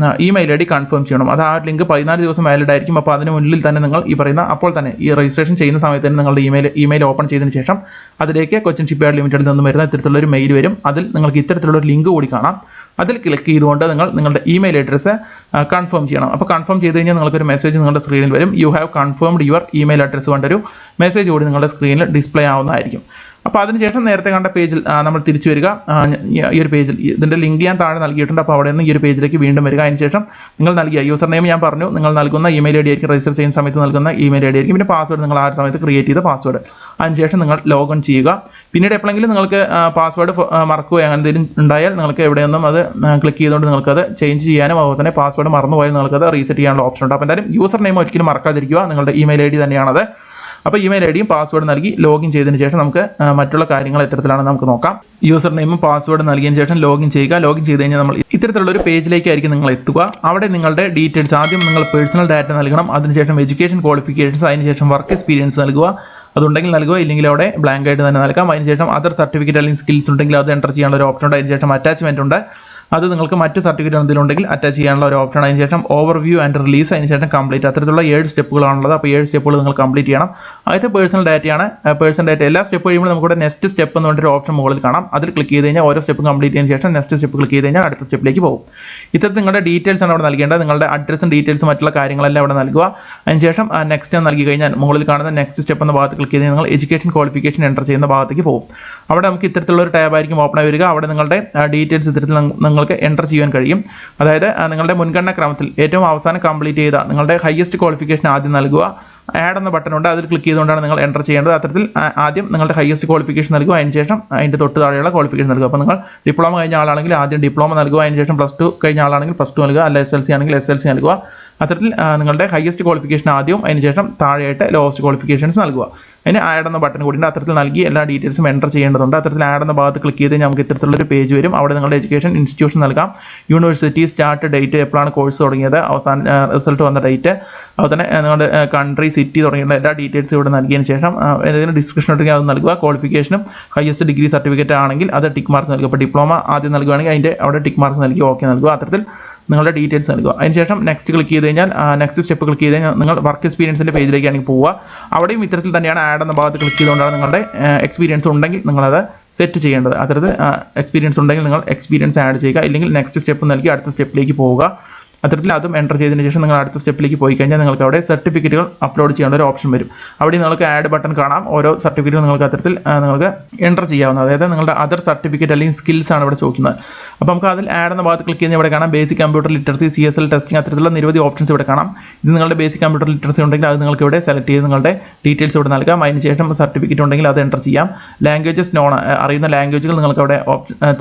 ഇമെയിൽ ID കൺഫേം ചെയ്യണം. അത് ആ ഒരു ലിങ്ക് 14 ദിവസം വാലിഡ് ആയിരിക്കും. അപ്പോൾ അതിന് മുന്നിൽ തന്നെ നിങ്ങൾ ഈ പറയുന്ന അപ്പോൾ തന്നെ ഈ രജിസ്ട്രേഷൻ ചെയ്യുന്ന സമയത്ത് തന്നെ നിങ്ങളുടെ ഇമെയിൽ ഓപ്പൺ ചെയ്തതിന് ശേഷം അതിലേക്ക് കൊച്ചിൻ ഷിപ്പ്യാർഡ് ലിമിറ്റഡിൽ നിന്നും വരുന്ന ഇത്തരത്തിലുള്ള ഒരു മെയിൽ വരും. അതിൽ നിങ്ങൾക്ക് ഇത്തരത്തിലുള്ള ഒരു ലിങ്ക് കൂടി കാണാം. അതിൽ ക്ലിക്ക് ചെയ്തുകൊണ്ട് നിങ്ങൾ നിങ്ങളുടെ ഇമെയിൽ അഡ്രസ്സ് കൺഫേം ചെയ്യണം. അപ്പോൾ കൺഫേം ചെയ്ത് കഴിഞ്ഞാൽ നിങ്ങൾക്കൊരു മെസ്സേജ് നിങ്ങളുടെ സ്ക്രീനിൽ വരും. You have confirmed your email address കൊണ്ടൊരു മെസ്സേജ് കൂടി നിങ്ങളുടെ സ്ക്രീനിൽ ഡിസ്പ്ലേ ആവുന്നതായിരിക്കും. അപ്പോൾ അതിനുശേഷം നേരത്തെ കണ്ട പേജിൽ നമ്മൾ തിരിച്ചു വരിക. ഈ ഒരു പേജിൽ ഇതിൻ്റെ ലിങ്ക് ഞാൻ താഴെ നൽകിയിട്ടുണ്ട്. അപ്പോൾ അവിടെ നിന്ന് ഈ ഒരു പേജിലേക്ക് വീണ്ടും വരിക. അതിനുശേഷം നിങ്ങൾ നൽകിയ യൂസർ നെയിം ഞാൻ പറഞ്ഞു, നിങ്ങൾ നൽകുന്ന ഇമെയിൽ ID ആയിരിക്കും, രജിസ്റ്റർ ചെയ്യുന്ന സമയത്ത് നൽകുന്ന ഇമെയിൽ ID ആയിരിക്കും. പിന്നെ പാസ്വേഡ് നിങ്ങൾ ആ സമയത്ത് ക്രിയേറ്റ് ചെയ്ത പാസ്വേഡ്. അതിനുശേഷം നിങ്ങൾ ലോഗിൻ ചെയ്യുക. പിന്നീട് എപ്പോഴെങ്കിലും നിങ്ങൾക്ക് പാസ്വേഡ് മറക്കുകയോ അങ്ങനെ എന്തെങ്കിലും ഉണ്ടായാൽ നിങ്ങൾക്ക് എവിടെയൊന്നും അത് ക്ലിക്ക് ചെയ്തുകൊണ്ട് നിങ്ങൾക്കത് ചേഞ്ച് ചെയ്യാനും അതുപോലെ തന്നെ പാസ്വേഡ് മറന്നുപോയാൽ നിങ്ങൾക്കത് റീസെറ്റ് ചെയ്യാനുള്ള ഓപ്ഷൻ ഉണ്ട്. അപ്പോൾ എന്തായാലും യൂസർ നെയിം ഒരിക്കലും മറക്കാതിരിക്കുക. നിങ്ങളുടെ ഇമെയിൽ ID തന്നെയാണത്. അപ്പോൾ ഇമെയിൽ IDയും പാസ്വേഡ് നൽകി ലോഗിൻ ചെയ്തതിന് ശേഷം നമുക്ക് മറ്റുള്ള കാര്യങ്ങൾ എത്തരത്തിലാണെന്ന് നമുക്ക് നോക്കാം. യൂസർ നെയിമും പാസ്വേഡ് നൽകിയതിന് ശേഷം ലോഗിൻ ചെയ്യുക. ലോഗിൻ ചെയ്ത് കഴിഞ്ഞാൽ നമ്മൾ ഇത്തരത്തിലുള്ള ഒരു പേജിലേക്കായിരിക്കും നിങ്ങൾ എത്തുക. അവിടെ നിങ്ങളുടെ ഡീറ്റെയിൽസ് ആദ്യം നിങ്ങൾ പേഴ്സണൽ ഡാറ്റ നൽകണം. അതിനുശേഷം എഡ്യൂക്കേഷൻ ക്വാളിഫിക്കേഷൻസ്, അതിനുശേഷം വർക്ക് എക്സ്പീരിയൻസ് നൽകുക. അതുണ്ടെങ്കിൽ നൽകുക, ഇല്ലെങ്കിൽ അവിടെ ബ്ലാങ്ക് ആയിട്ട് തന്നെ നൽകാം. അതിനുശേഷം അതർ സർട്ടിഫിക്കറ്റ് അല്ലെങ്കിൽ സ്കിൽസ് ഉണ്ടെങ്കിൽ അത് എൻ്റർ ചെയ്യാനുള്ള ഒരു ഓപ്ഷൻ ഉണ്ട്. അതിനുശേഷം അറ്റാച്ച്മെന്റ് ഉണ്ട്. അത് നിങ്ങൾക്ക് മറ്റ് സർട്ടിഫിക്കറ്റ് എന്തെങ്കിലും ഉണ്ടെങ്കിൽ അറ്റാച്ച് ചെയ്യാനുള്ള ഒരു ഓപ്ഷനാണ്. അതിനുശേഷം ഓവർവ്യൂ ആൻഡ് റിലീസ്, അതിനുശേഷം കംപ്ലീറ്റ്. അത്തരത്തിലുള്ള 7 സ്റ്റെപ്പുകളാണുള്ളത്. അപ്പോൾ 7 സ്റ്റെപ്പുകൾ നിങ്ങൾ കംപ്ലീറ്റ് ചെയ്യണം. ആദ്യത്തെ പേഴ്സണൽ ഡാറ്റയാണ്. പേഴ്സണൽ ഡാറ്റ എല്ലാ സ്റ്റെപ്പ് കഴിയുമ്പോൾ നമുക്കിവിടെ നെക്സ്റ്റ് സ്റ്റെപ്പ് എന്ന് പറഞ്ഞൊരു ഓപ്ഷൻ മുകളിൽ കാണാം. അതിൽ ക്ലിക്ക് ചെയ്ത് കഴിഞ്ഞാൽ ഓരോ സ്റ്റെപ്പ് കംപ്ലീറ്റ് ചെയ്തതിന് ശേഷം നെക്സ്റ്റ് സ്റ്റെപ്പ് ക്ലിക്ക് ചെയ്ത് കഴിഞ്ഞാൽ അടുത്ത സ്റ്റെപ്പിലേക്ക് പോകും. ഇത്തരത്തിൽ നിങ്ങളുടെ ഡീറ്റെയിൽസ് ആണ് അവിടെ നൽകേണ്ടത്. നിങ്ങളുടെ അഡ്രസ്സും ഡീറ്റെയിൽസും മറ്റുള്ള കാര്യങ്ങളെല്ലാം അവിടെ നൽകുക. അതിനുശേഷം നെക്സ്റ്റ് നൽകി കഴിഞ്ഞാൽ മുകളിൽ കാണുന്ന നെക്സ്റ്റ് സ്റ്റെപ്പ് എന്ന ഭാഗത്ത് ക്ലിക്ക് ചെയ്ത് നിങ്ങൾ എഡ്യൂക്കേഷൻ ക്വാളിഫിക്കേഷൻ എൻ്റർ ചെയ്യുന്ന ഭാഗത്തേക്ക് പോകും. അവിടെ നമുക്ക് ഇത്തരത്തിലുള്ള ഒരു ടാബ് ആയിരിക്കും ഓപ്പൺ ആയി വരിക. അവിടെ നിങ്ങളുടെ ഡീറ്റെയിൽസ് ഇത്തരത്തിൽ നിങ്ങൾക്ക് എൻ്റർ ചെയ്യാൻ കഴിയും. അതായത് നിങ്ങളുടെ മുൻഗണന ക്രമത്തിൽ ഏറ്റവും അവസാനം കംപ്ലീറ്റ് ചെയ്ത നിങ്ങളുടെ ഹയസ്റ്റ് ക്വാളിഫിക്കേഷൻ ആദ്യം നൽകുക. ആഡ് എന്ന ബട്ടൺ ഉണ്ട്, അതിൽ ക്ലിക്ക് ചെയ്തുകൊണ്ടാണ് നിങ്ങൾ എൻ്റർ ചെയ്യേണ്ടത്. അത്തരത്തിൽ ആദ്യം നിങ്ങളുടെ ഹയസ്റ്റ് ക്വാളിഫിക്കേഷൻ നൽകുക, അതിനുശേഷം അതിൻ്റെ തൊട്ട് താഴെയുള്ള ക്വാളിഫിക്കേഷൻ നൽകുക. അപ്പോൾ നിങ്ങൾ ഡിപ്ലോമ കഴിഞ്ഞ ആളാണെങ്കിൽ ആദ്യം ഡിപ്ലോമ നൽകുക, അതിനുശേഷം +2 കഴിഞ്ഞ ആളാണെങ്കിൽ +2 നൽകുക, അല്ല SLC ആണെങ്കിൽ SLC നൽകുക. അത്തരത്തിൽ നിങ്ങളുടെ ഹയസ്റ്റ് ക്വാളിഫിക്കേഷൻ ആദ്യവും അതിനുശേഷം താഴെയായിട്ട് ലോവസ്റ്റ് ക്വാളിഫിക്കേഷൻസ് നൽകുക. അതിന് ആഡ് എന്ന ബട്ടൺ കൂടി ഉണ്ട്. അത്തരത്തിൽ നൽകി എല്ലാ ഡീറ്റെയിൽസും എൻ്റർ ചെയ്യേണ്ടതുണ്ട്. അത്തരത്തിൽ ആഡ് എന്ന ഭാഗത്ത് ക്ലിക്ക് ചെയ്ത് നമുക്ക് ഇത്തരത്തിലുള്ളൊരു പേജ് വരും. അവിടെ നിങ്ങളുടെ എഡ്യൂക്കേഷൻ ഇൻസ്റ്റിറ്റ്യൂഷൻ നൽകാം, യൂണിവേഴ്സിറ്റി, സ്റ്റാർട്ട് ഡേറ്റ്, എപ്പോഴാണ് കോഴ്സ് തുടങ്ങിയത്, അവസാന റിസൾട്ട് വന്ന ഡേറ്റ്, അതുപോലെ തന്നെ നിങ്ങളുടെ കൺട്രി, സിറ്റി തുടങ്ങിയുള്ള എല്ലാ ഡീറ്റെയിൽസും ഇവിടെ നൽകിയതിന് ശേഷം ഏതെങ്കിലും ഡിസ്ക്രിപ്ഷൻ ഉണ്ടെങ്കിൽ അത് നൽകുക. ക്വാളിഫിക്കേഷനും ഹയസ്റ്റ് ഡിഗ്രി സർട്ടിഫിക്കറ്റ് ആണെങ്കിൽ അത് ടിക്ക് മാർക്ക് നൽകുക. അപ്പോൾ ഡിപ്ലോമ ആദ്യം നൽകുകയാണെങ്കിൽ അതിൻ്റെ അവിടെ ടിക്ക് മാർക്ക് നൽകി ഓക്കെ നൽകുക. അത്തരത്തിൽ നിങ്ങളുടെ ഡീറ്റെയിൽസ് നൽകുക. അതിനുശേഷം നെക്സ്റ്റ് ക്ലിക്ക് ചെയ്ത് കഴിഞ്ഞാൽ നെക്സ്റ്റ് സ്റ്റെപ്പ് ക്ലിക്ക് ചെയ്ത് കഴിഞ്ഞാൽ നിങ്ങൾ വർക്ക് എക്സ്പീരിയൻസിൻ്റെ പേജിലേക്കാണെങ്കിൽ പോവുക. അവിടെയും ഇത്തരത്തിൽ തന്നെയാണ് ആഡ് എന്ന ഭാഗത്ത് ക്ലിക്ക് ചെയ്തുകൊണ്ടാണ് നിങ്ങളുടെ എക്സ്പീരിയൻസ് ഉണ്ടെങ്കിൽ നിങ്ങളത് സെറ്റ് ചെയ്യേണ്ടത്. അത്തരത്തിൽ എക്സ്പീരിയൻസ് ഉണ്ടെങ്കിൽ നിങ്ങൾ എക്സ്പീരിയൻസ് ആഡ് ചെയ്യുക, ഇല്ലെങ്കിൽ നെക്സ്റ്റ് സ്റ്റെപ്പ് നൽകി അടുത്ത സ്റ്റെപ്പിലേക്ക് പോവുക. അത്തരത്തിൽ അതും എൻ്റർ ചെയ്തതിന് ശേഷം നിങ്ങൾ അടുത്ത സ്റ്റെപ്പിലേക്ക് പോയി കഴിഞ്ഞാൽ നിങ്ങൾക്ക് അവിടെ സർട്ടിഫിക്കറ്റുകൾ അപ്ലോഡ് ചെയ്യാനുള്ള ഒരു ഓപ്ഷൻ വരും. അവിടെ നിങ്ങൾക്ക് ആഡ് ബട്ടൺ കാണാം. ഓരോ സർട്ടിഫിക്കറ്റും നിങ്ങൾക്ക് അത്തരത്തിൽ നിങ്ങൾക്ക് എൻ്റർ ചെയ്യാവുന്നത്. അതായത് നിങ്ങളുടെ അതർ സർട്ടിഫിക്കറ്റ് അല്ലെങ്കിൽ സ്കിൽസ് ആണ് ഇവിടെ ചോദിക്കുന്നത്. അപ്പോൾ നമുക്ക് അതിൽ ആഡ് എന്ന ഭാഗത്ത് ക്ലിക്ക് ചെയ്യുന്ന ഇവിടെ കാണാം basic computer literacy, CSL testing, അത്തരത്തിലുള്ള നിരവധി ഓപ്ഷൻസ് ഇവിടെ കാണാം. ഇത് നിങ്ങളുടെ ബേസിക് കമ്പ്യൂട്ടർ ലിറ്ററസി ഉണ്ടെങ്കിൽ അത് നിങ്ങൾക്ക് ഇവിടെ സെലക്ട് ചെയ്ത് നിങ്ങളുടെ ഡീറ്റെയിൽസ് ഇവിടെ നൽകാം. അതിനുശേഷം സർട്ടിഫിക്കറ്റ് ഉണ്ടെങ്കിൽ അത് എൻ്റർ ചെയ്യാം. ലാംഗ്വേജസ് അറിയുന്ന ലാംഗ്വേജുകൾ നിങ്ങൾക്ക് അവിടെ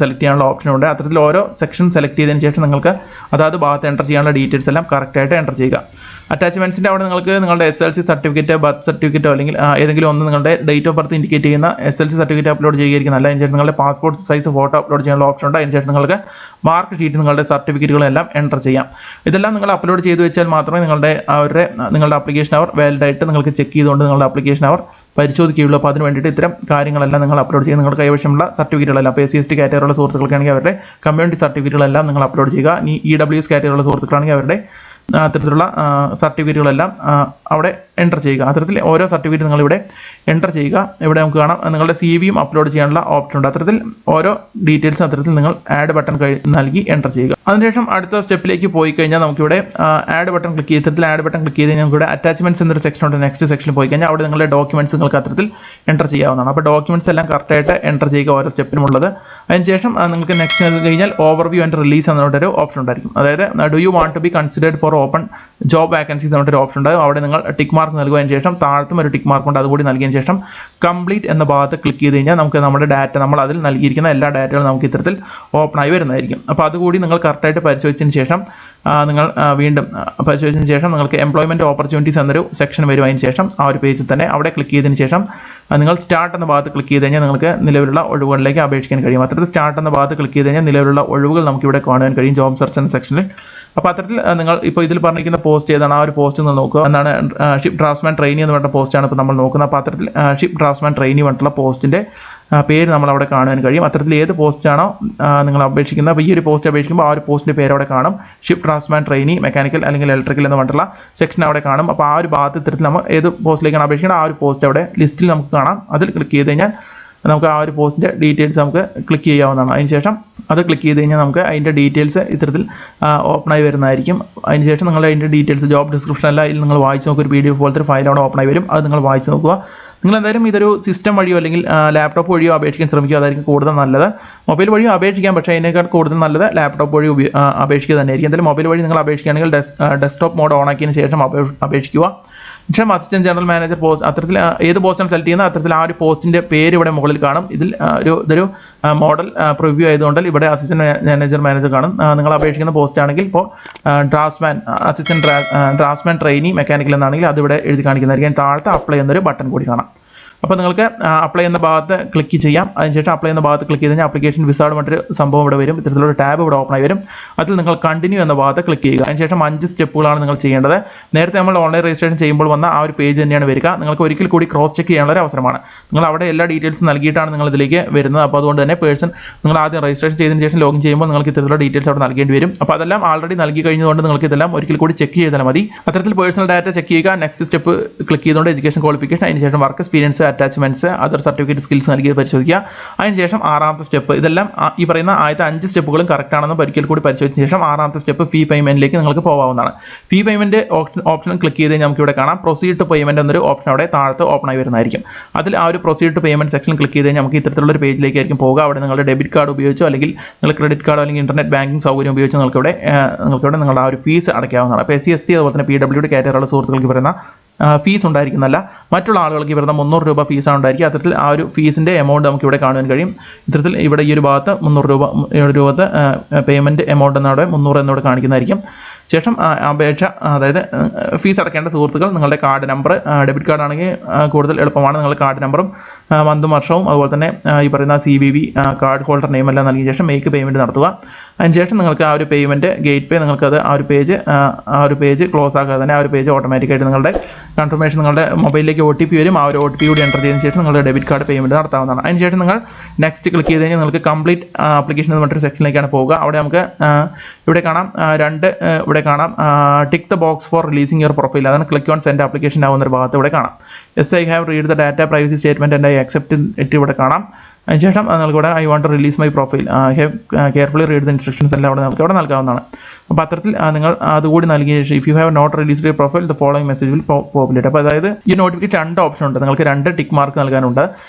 സെലക്ട് ചെയ്യാനുള്ള ഓപ്ഷൻ ഉണ്ട്. അത്തരത്തിൽ ഓരോ സെക്ഷൻ സെലക്ട് ചെയ്തതിന് ശേഷം നിങ്ങൾക്ക് അതാത് ഭാഗത്ത് എൻ്റർ ചെയ്യാനുള്ള ഡീറ്റെയിൽസ് എല്ലാം കറക്റ്റായിട്ട് എൻ്റർ ചെയ്യുക. അറ്റാച്ച്മെൻറ്റ്സിൻ്റെ അവിടെ നിങ്ങൾക്ക് നിങ്ങളുടെ SLC സർട്ടിഫിക്കറ്റ്, ബർത്ത് സർട്ടിഫിക്കറ്റോ അല്ലെങ്കിൽ ഏതെങ്കിലും ഒന്ന് നിങ്ങളുടെ ഡേറ്റ് ഓഫ് ബർത്ത് ഇൻഡിക്കേറ്റ് ചെയ്യുന്ന SLC സർട്ടിഫിക്കറ്റ് അപ്ലോഡ് ചെയ്യുകയായിരിക്കും നല്ല. അതിനുശേഷം നിങ്ങളുടെ പാസ്പോർട്ട് സൈസ് ഫോട്ടോ അപ്ലോഡ് ചെയ്യാനുള്ള ഓപ്ഷൻ ഉണ്ട്. അതിനുശേഷം നിങ്ങൾക്ക് മാർക്ക് ഷീറ്റ് നിങ്ങളുടെ സർട്ടിഫിക്കറ്റുകളെല്ലാം എൻ്റർ ചെയ്യാം. ഇതെല്ലാം നിങ്ങൾ അപ്ലോഡ് ചെയ്ത് വെച്ചാൽ മാത്രമേ നിങ്ങളുടെ ആപ്ലിക്കേഷൻ അവർ വാലിഡ് ആയിട്ട് നിങ്ങൾക്ക് ചെക്ക് ചെയ്തുകൊണ്ട് നിങ്ങളുടെ ആപ്ലിക്കേഷൻ അവർ പരിശോധിക്കുകയുള്ളൂ. അപ്പോൾ അതിന് വേണ്ടിയിട്ട് ഇത്തരം കാര്യങ്ങളെല്ലാം നിങ്ങൾ അപ്ലോഡ് ചെയ്യുക. നിങ്ങളുടെ കൈവശമുള്ള സർട്ടിഫിക്കറ്റുകളെല്ലാം, അപ്പോൾ SC/ST കാറ്റഗറിയുള്ള സുഹൃത്തുക്കൾക്കാണെങ്കിൽ അവരുടെ കമ്മ്യൂണിറ്റി സർട്ടിഫിക്കറ്റുകളെല്ലാം നിങ്ങൾ അപ്ലോഡ് ചെയ്യുക. ഈ EWS കാറ്റഗറിയുള്ള സുഹൃത്തുക്കളാണെങ്കിൽ അവരുടെ അത്തരത്തിലുള്ള സർട്ടിഫിക്കറ്റുകളെല്ലാം അവിടെ എൻ്റർ ചെയ്യുക. അത്തരത്തിൽ ഓരോ സർട്ടിഫിക്കറ്റ് നിങ്ങളിവിടെ എൻ്റർ ചെയ്യുക. ഇവിടെ നമുക്ക് കാണാം നിങ്ങളുടെ CV-യും അപ്ലോഡ് ചെയ്യാനുള്ള ഓപ്ഷൻ ഉണ്ട്. അത്തരത്തിൽ ഓരോ ഡീറ്റെയിൽസ് അത്തരത്തിൽ നിങ്ങൾ ആഡ് ബട്ടൺ നൽകി എൻ്റർ ചെയ്യുക. അതിനുശേഷം അടുത്ത സ്റ്റെപ്പിലേക്ക് പോയി കഴിഞ്ഞാൽ നമുക്കിവിടെ ആഡ് ബട്ടൺ ക്ലിക്ക് ചെയ്ത് ഇത്തരത്തിൽ ആഡ് ബട്ടൺ ക്ലിക്ക് ചെയ്ത് കഴിഞ്ഞാൽ നമുക്കിവിടെ അറ്റാച്ച്മെൻറ്റ്സ് എന്നൊരു സെക്ഷൻ ഉണ്ട്. നെക്സ്റ്റ് സെക്ഷനിൽ പോയി കഴിഞ്ഞാൽ അവിടെ നിങ്ങളുടെ ഡോക്യുമെൻറ്റ്സ് നിങ്ങൾക്ക് അത്തരത്തിൽ എൻ്റർ ചെയ്യാവുന്നതാണ്. അപ്പോൾ ഡോക്യുമെൻറ്റ്സ് എല്ലാം കറക്റ്റായിട്ട് എൻ്റർ ചെയ്യുക ഓരോ സ്റ്റെപ്പിനുമുള്ളത്. അതിനുശേഷം നിങ്ങൾക്ക് നെക്സ്റ്റ് നൽകി കഴിഞ്ഞാൽ ഓവർവ്യൂ ആൻഡ് റിലീസ് എന്നൊരു ഓപ്ഷൻ ഉണ്ടായിരിക്കും. അതായത് do you want to be considered for open job vacancies എന്നൊരു ഓപ്ഷൻ ഉണ്ടാകും. അവിടെ നിങ്ങൾ ടിക്ക് മാർക്ക് നൽകുന്നതിന് ശേഷം താഴത്തും ഒരു ടിക്ക് മാർക്ക് ഉണ്ട്, അതുകൂടി നൽകിയതിന് ശേഷം കംപ്ലീറ്റ് എന്ന ഭാഗത്ത് ക്ലിക്ക് ചെയ്ത് കഴിഞ്ഞാൽ നമുക്ക് നമ്മുടെ ഡാറ്റ, നമ്മൾ അതിൽ നൽകിയിരിക്കുന്ന എല്ലാ ഡാറ്റകളും നമുക്ക് ഇത്തരത്തിൽ ഓപ്പൺ ആയി വരുന്നതായിരിക്കും. അപ്പോൾ അതുകൂടി നിങ്ങൾ കറക്റ്റായിട്ട് പരിശോധിച്ചതിന് ശേഷം നിങ്ങൾ വീണ്ടും പരിശോധിച്ചതിന് ശേഷം നിങ്ങൾക്ക് എംപ്ലോയ്മെൻറ്റ് ഓപ്പർച്യൂണിറ്റീസ് എന്നൊരു സെക്ഷൻ വരും. അതിന് ശേഷം ആ ഒരു പേജിൽ തന്നെ അവിടെ ക്ലിക്ക് ചെയ്തതിന് ശേഷം നിങ്ങൾ സ്റ്റാർട്ട് എന്ന ഭാഗത്ത് ക്ലിക്ക് ചെയ്ത് കഴിഞ്ഞാൽ നിങ്ങൾക്ക് നിലവിലുള്ള ഒഴിവുകളിലേക്ക് അപേക്ഷിക്കാൻ കഴിയും. അത്തരത്തിൽ സ്റ്റാർട്ട് എന്ന ഭാഗത്ത് ക്ലിക്ക് ചെയ്ത് കഴിഞ്ഞാൽ നിലവിലുള്ള ഒഴിവുകൾ നമുക്ക് ഇവിടെ കാണുവാൻ കഴിയും ജോബ് സെർച്ച് എന്ന സെക്ഷനിൽ. അപ്പോൾ അത്തരത്തിൽ നിങ്ങൾ ഇപ്പോൾ ഇതിൽ പറഞ്ഞിരിക്കുന്ന പോസ്റ്റ് ഏതാണ്, ആ ഒരു പോസ്റ്റ് ഒന്ന് നോക്കുക. എന്താണ് ഷിപ്പ് ഡ്രാഫ്റ്റ്സ്മാൻ ട്രെയിനി എന്ന് പറഞ്ഞ പോസ്റ്റാണ് ഇപ്പോൾ നമ്മൾ നോക്കുന്നത്. അപ്പോൾ അത്തരത്തിൽ ഷിപ്പ് ഡ്രാഫ്റ്റ്സ്മാൻ ട്രെയിനി പറഞ്ഞിട്ടുള്ള പോസ്റ്റിൻ്റെ പേര് നമ്മൾ അവിടെ കാണുവാൻ കഴിയും. അത്തരത്തിൽ ഏത് പോസ്റ്റാണോ നിങ്ങൾ അപേക്ഷിക്കുന്നത്, അപ്പോൾ ഈ ഒരു പോസ്റ്റ് അപേക്ഷിക്കുമ്പോൾ ആ ഒരു പോസ്റ്റിൻ്റെ പേര് അവിടെ കാണും. ഷിപ്പ് ഡ്രാഫ്റ്റ്സ്മാൻ ട്രെയിനി മെക്കാനിക്കൽ അല്ലെങ്കിൽ ഇലക്ട്രിക്കൽ എന്ന് പറഞ്ഞിട്ടുള്ള സെക്ഷൻ അവിടെ കാണും. അപ്പോൾ ആ ഒരു ഭാഗത്ത് ഇത്തരത്തിൽ നമ്മൾ ഏത് പോസ്റ്റിലേക്കാണ് അപേക്ഷിക്കുന്നത് ആ ഒരു പോസ്റ്റ് അവിടെ ലിസ്റ്റിൽ നമുക്ക് കാണാം. അതിൽ ക്ലിക്ക് ചെയ്ത് കഴിഞ്ഞാൽ നമുക്ക് ആ ഒരു പോസ്റ്റിൻ്റെ ഡീറ്റെയിൽസ് നമുക്ക് ക്ലിക്ക് ചെയ്യാവുന്നതാണ്. അതിനുശേഷം അത് ക്ലിക്ക് ചെയ്ത് കഴിഞ്ഞാൽ നമുക്ക് അതിൻ്റെ ഡീറ്റെയിൽസ് ഇത്തരത്തിൽ ഓപ്പണായി വരുന്നതായിരിക്കും. അതിനുശേഷം നിങ്ങൾ അതിൻ്റെ ഡീറ്റെയിൽസ് ജോബ് ഡിസ്ക്രിപ്ഷൻ എല്ലാം ഇതിൽ നിങ്ങൾ വായിച്ച് നോക്കുക. ഒരു PDF പോലത്തെ ഒരു ഫയൽ അവിടെ ഓപ്പണായി വരും. അത് നിങ്ങൾ വായിച്ച് നോക്കുക. നിങ്ങൾ എന്തായാലും ഇതൊരു സിസ്റ്റം വഴിയോ അല്ലെങ്കിൽ ലാപ്ടോപ്പ് വഴിയോ അപേക്ഷിക്കാൻ ശ്രമിക്കുക. അതായിരിക്കും കൂടുതൽ നല്ലത്. മൊബൈൽ വഴിയോ അപേക്ഷിക്കാം, പക്ഷേ അതിനേക്കാൾ കൂടുതൽ നല്ലത് ലാപ്ടോപ്പ് വഴി അപേക്ഷിക്കുക തന്നെയായിരിക്കും. എന്തായാലും മൊബൈൽ വഴി നിങ്ങൾ അപേക്ഷിക്കുകയാണെങ്കിൽ ഡെസ്ക്ടോപ്പ് മോഡ് ഓൺ ആക്കിയതിന് ശേഷം അപേക്ഷിക്കുക. പക്ഷേ അസിസ്റ്റന്റ് ജനറൽ മാനേജർ പോസ്റ്റ്, അത്തരത്തിൽ ഏത് പോസ്റ്റാണ് സെലക്ട് ചെയ്യുന്നത് അത്തരത്തിൽ ആ ഒരു പോസ്റ്റിൻ്റെ പേര് ഇവിടെ മുകളിൽ കാണും. ഇതൊരു മോഡൽ പ്രിവ്യൂ ആയതുകൊണ്ട് ഇവിടെ അസിസ്റ്റന്റ് മാനേജർ കാണും. നിങ്ങൾ അപേക്ഷിക്കുന്ന പോസ്റ്റ് ആണെങ്കിൽ ഇപ്പോൾ അസിസ്റ്റന്റ് ഡ്രാഫ്റ്റ്സ്മാൻ ട്രെയിനി മെക്കാനിക്കൽ എന്നാണെങ്കിൽ അതിവിടെ എഴുതി കാണിക്കുന്നതായിരിക്കും. താഴത്തെ അപ്ലൈ എന്നൊരു ബട്ടൺ കൂടി കാണാം. അപ്പോൾ നിങ്ങൾക്ക് അപ്ലൈ എന്ന ഭാഗത്ത് ക്ലിക്ക് ചെയ്യാം. അതിനുശേഷം അപ്ലൈ എന്ന ഭാഗത്ത് ക്ലിക്ക് ചെയ്ത് കഴിഞ്ഞാൽ ആപ്ലിക്കേഷൻ വിസാർഡ് മറ്റൊരു സംഭവം ഇവിടെ വരും. ഇത്തരത്തിലൊരു ടാബ് ഇവിടെ ഓപ്പൺ ആയി വരും. അതിൽ നിങ്ങൾ കണ്ടിന്യൂ എന്ന ഭാഗത്ത് ക്ലിക്ക് ചെയ്യുക. അതിനുശേഷം 5 സ്റ്റെപ്പുകളാണ് നിങ്ങൾ ചെയ്യേണ്ടത്. നേരത്തെ നമ്മൾ ഓൺലൈൻ രജിസ്ട്രേഷൻ ചെയ്യുമ്പോൾ വന്ന ആ ഒരു പേജ് തന്നെയാണ് വരിക. നിങ്ങൾക്ക് ഒരിക്കൽ കൂടി ക്രോസ് ചെക്ക് ചെയ്യാനുള്ള ഒരു അവസരമാണ്. നിങ്ങൾ അവിടെ എല്ലാ ഡീറ്റെയിൽസും നൽകിയിട്ടാണ് നിങ്ങൾ ഇതിലേക്ക് വരുന്നത്. അപ്പോൾ അതുകൊണ്ട് തന്നെ നിങ്ങൾ ആദ്യം രജിസ്ട്രേഷൻ ചെയ്തതിന് ശേഷം ലോഗിൻ ചെയ്യുമ്പോൾ നിങ്ങൾക്ക് ഇത്തരത്തിലുള്ള ഡീറ്റെയിൽസ് അവിടെ നൽകേണ്ടി വരും. അപ്പോൾ അതെല്ലാം ആൾറെഡി നൽകി കഴിഞ്ഞതുകൊണ്ട് നിങ്ങൾക്ക് ഇതെല്ലാം ഒരിക്കൽ കൂടി ചെക്ക് ചെയ്താൽ മതി. അത്തരത്തിൽ പേഴ്സണൽ ഡാറ്റ ചെക്ക് ചെയ്യുക. നെക്സ്റ്റ് സ്റ്റെപ്പ് ക്ലിക്ക് ചെയ്തുകൊണ്ട് എഡ്യൂക്കേഷൻ ക്വാളിഫിക്കേഷൻ, അതിനുശേഷം work experience, attachments, other certificate, skills നൽകി പരിശോധിക്കുക. അതിനുശേഷം 6ാമത്തെ സ്റ്റെപ്പ്, ഇതെല്ലാം ഈ പറയുന്ന ആദ്യത്തെ 5 സ്റ്റെപ്പുകളും കറക്റ്റ് ആണെന്ന് ഒരിക്കൽ കൂടി പരിശോധിച്ച ശേഷം 6ാമത്തെ സ്റ്റെപ്പ് ഫീ പേയ്മെന്റിലേക്ക് നിങ്ങൾക്ക് പോകാവുന്നതാണ്. ഫീ പേയ്മെന്റ് ഓപ്ഷൻ ക്ലിക്ക് ചെയ്ത് നമുക്ക് ഇവിടെ കാണാം പ്രൊസീഡ് ടു പേയ്മെന്റ് എന്നൊരു ഓപ്ഷൻ അവിടെ താഴത്ത് ഓപ്പൺ ആയി വരുന്നതായിരിക്കും. അതിൽ ആ ഒരു proceed to payment section click ചെയ്ത് കഴിഞ്ഞാൽ നമുക്ക് ഇത്തരത്തിലുള്ള ഒരു പേജിലേക്കായിരിക്കും പോകുക. അവിടെ നിങ്ങളുടെ ഡെബിറ്റ് കാർഡ് ഉപയോഗിച്ചോ അല്ലെങ്കിൽ നിങ്ങൾ ക്രെഡിറ്റ് കാർഡോ അല്ലെങ്കിൽ ഇന്റർനെറ്റ് ബാങ്കിംഗ് സൗകര്യം ഉപയോഗിച്ച് നിങ്ങൾക്കിവിടെ നിങ്ങളുടെ ആ ഒരു ഫീസ് അടയ്ക്കാവുന്നതാണ്. അപ്പോൾ SC/ST അതുപോലെ തന്നെ PWD കാറ്റഗറിയുള്ള സുഹൃത്തുക്കൾക്ക് പറയുന്ന ഫീസ് ഉണ്ടായിരിക്കുന്നല്ല, മറ്റുള്ള ആളുകൾക്ക് വരുന്ന 300 രൂപ ഫീസാണ് ഉണ്ടായിരിക്കുക. അത്തരത്തിൽ ആ ഒരു ഫീസിൻ്റെ എമൗണ്ട് നമുക്ക് ഇവിടെ കാണുവാൻ കഴിയും. ഇത്തരത്തിൽ ഇവിടെ ഈ ഒരു ഭാഗത്ത് 300 രൂപ പേയ്മെൻറ്റ് എമൗണ്ട് എന്നവിടെ 300 എന്നിവിടെ കാണിക്കുന്നതായിരിക്കും. ശേഷം അപേക്ഷ, അതായത് ഫീസ് അടയ്ക്കേണ്ട സുഹൃത്തുക്കൾ നിങ്ങളുടെ കാർഡ് നമ്പർ, ഡെബിറ്റ് കാർഡ് ആണെങ്കിൽ കൂടുതൽ എളുപ്പമാണ്. നിങ്ങളുടെ കാർഡ് നമ്പറും മന്തും വർഷവും അതുപോലെ തന്നെ ഈ പറയുന്ന CVV കാർഡ് ഹോൾഡർ നെയിം എല്ലാം നൽകിയ ശേഷം മേക്ക് പേയ്മെൻറ്റ് നടത്തുക. അതിനുശേഷം നിങ്ങൾക്ക് ആ ഒരു പേയ്മെൻറ്റ് ഗേറ്റ് പേ നിങ്ങൾക്കത് ആ ഒരു പേജ് ക്ലോസ് ആക്കാതെ തന്നെ ആ ഒരു പേജ് ഓട്ടോമാറ്റിക്കായിട്ട് നിങ്ങളുടെ കൺഫർമേഷൻ നിങ്ങളുടെ മൊബൈലിലേക്ക് OTP വരും. ആ ഒരു OTP കൂടി എൻ്റർ ചെയ്തതിന് ശേഷം നിങ്ങളുടെ ഡെബിറ്റ് കാർഡ് പേയ്മെൻറ്റ് നടത്താവുന്നതാണ്. അതിനുശേഷം നിങ്ങൾ നെക്സ്റ്റ് ക്ലിക്ക് ചെയ്ത് കഴിഞ്ഞാൽ നിങ്ങൾക്ക് കംപ്ലീറ്റ് ആപ്ലിക്കേഷൻ എന്ന് പറഞ്ഞൊരു സെക്ഷനിലേക്കാണ് പോകുക. അവിടെ നമുക്ക് ഇവിടെ കാണാം ഇവിടെ കാണാം tick the box for releasing your profile, അതാണ് ക്ലിക്ക് ഓൺ സെൻഡ് ആപ്ലിക്കേഷൻ ആവുന്ന ഒരു ഭാഗത്ത് ഇവിടെ കാണാം. Yes I have read the data privacy statement and I accept it ഇവിടെ കാണാം. അതിനുശേഷം നിങ്ങൾക്കിവിടെ I want to release my profile, I have carefully read the instructions എല്ലാം നമുക്ക് ഇവിടെ നൽകാവുന്നതാണ്. അപ്പോൾ അത്തരത്തിൽ നിങ്ങൾ അതുകൂടി നൽകിയ ശേഷം if you have not released your profile the following message will populate. അപ്പോൾ അതായത് ഈ നോട്ടിഫിക്കേഷൻ 2 ഓപ്ഷൻ ഉണ്ട്. നിങ്ങൾക്ക് 2 ടിക്ക് മാർക്ക് നൽകാനുണ്ട്.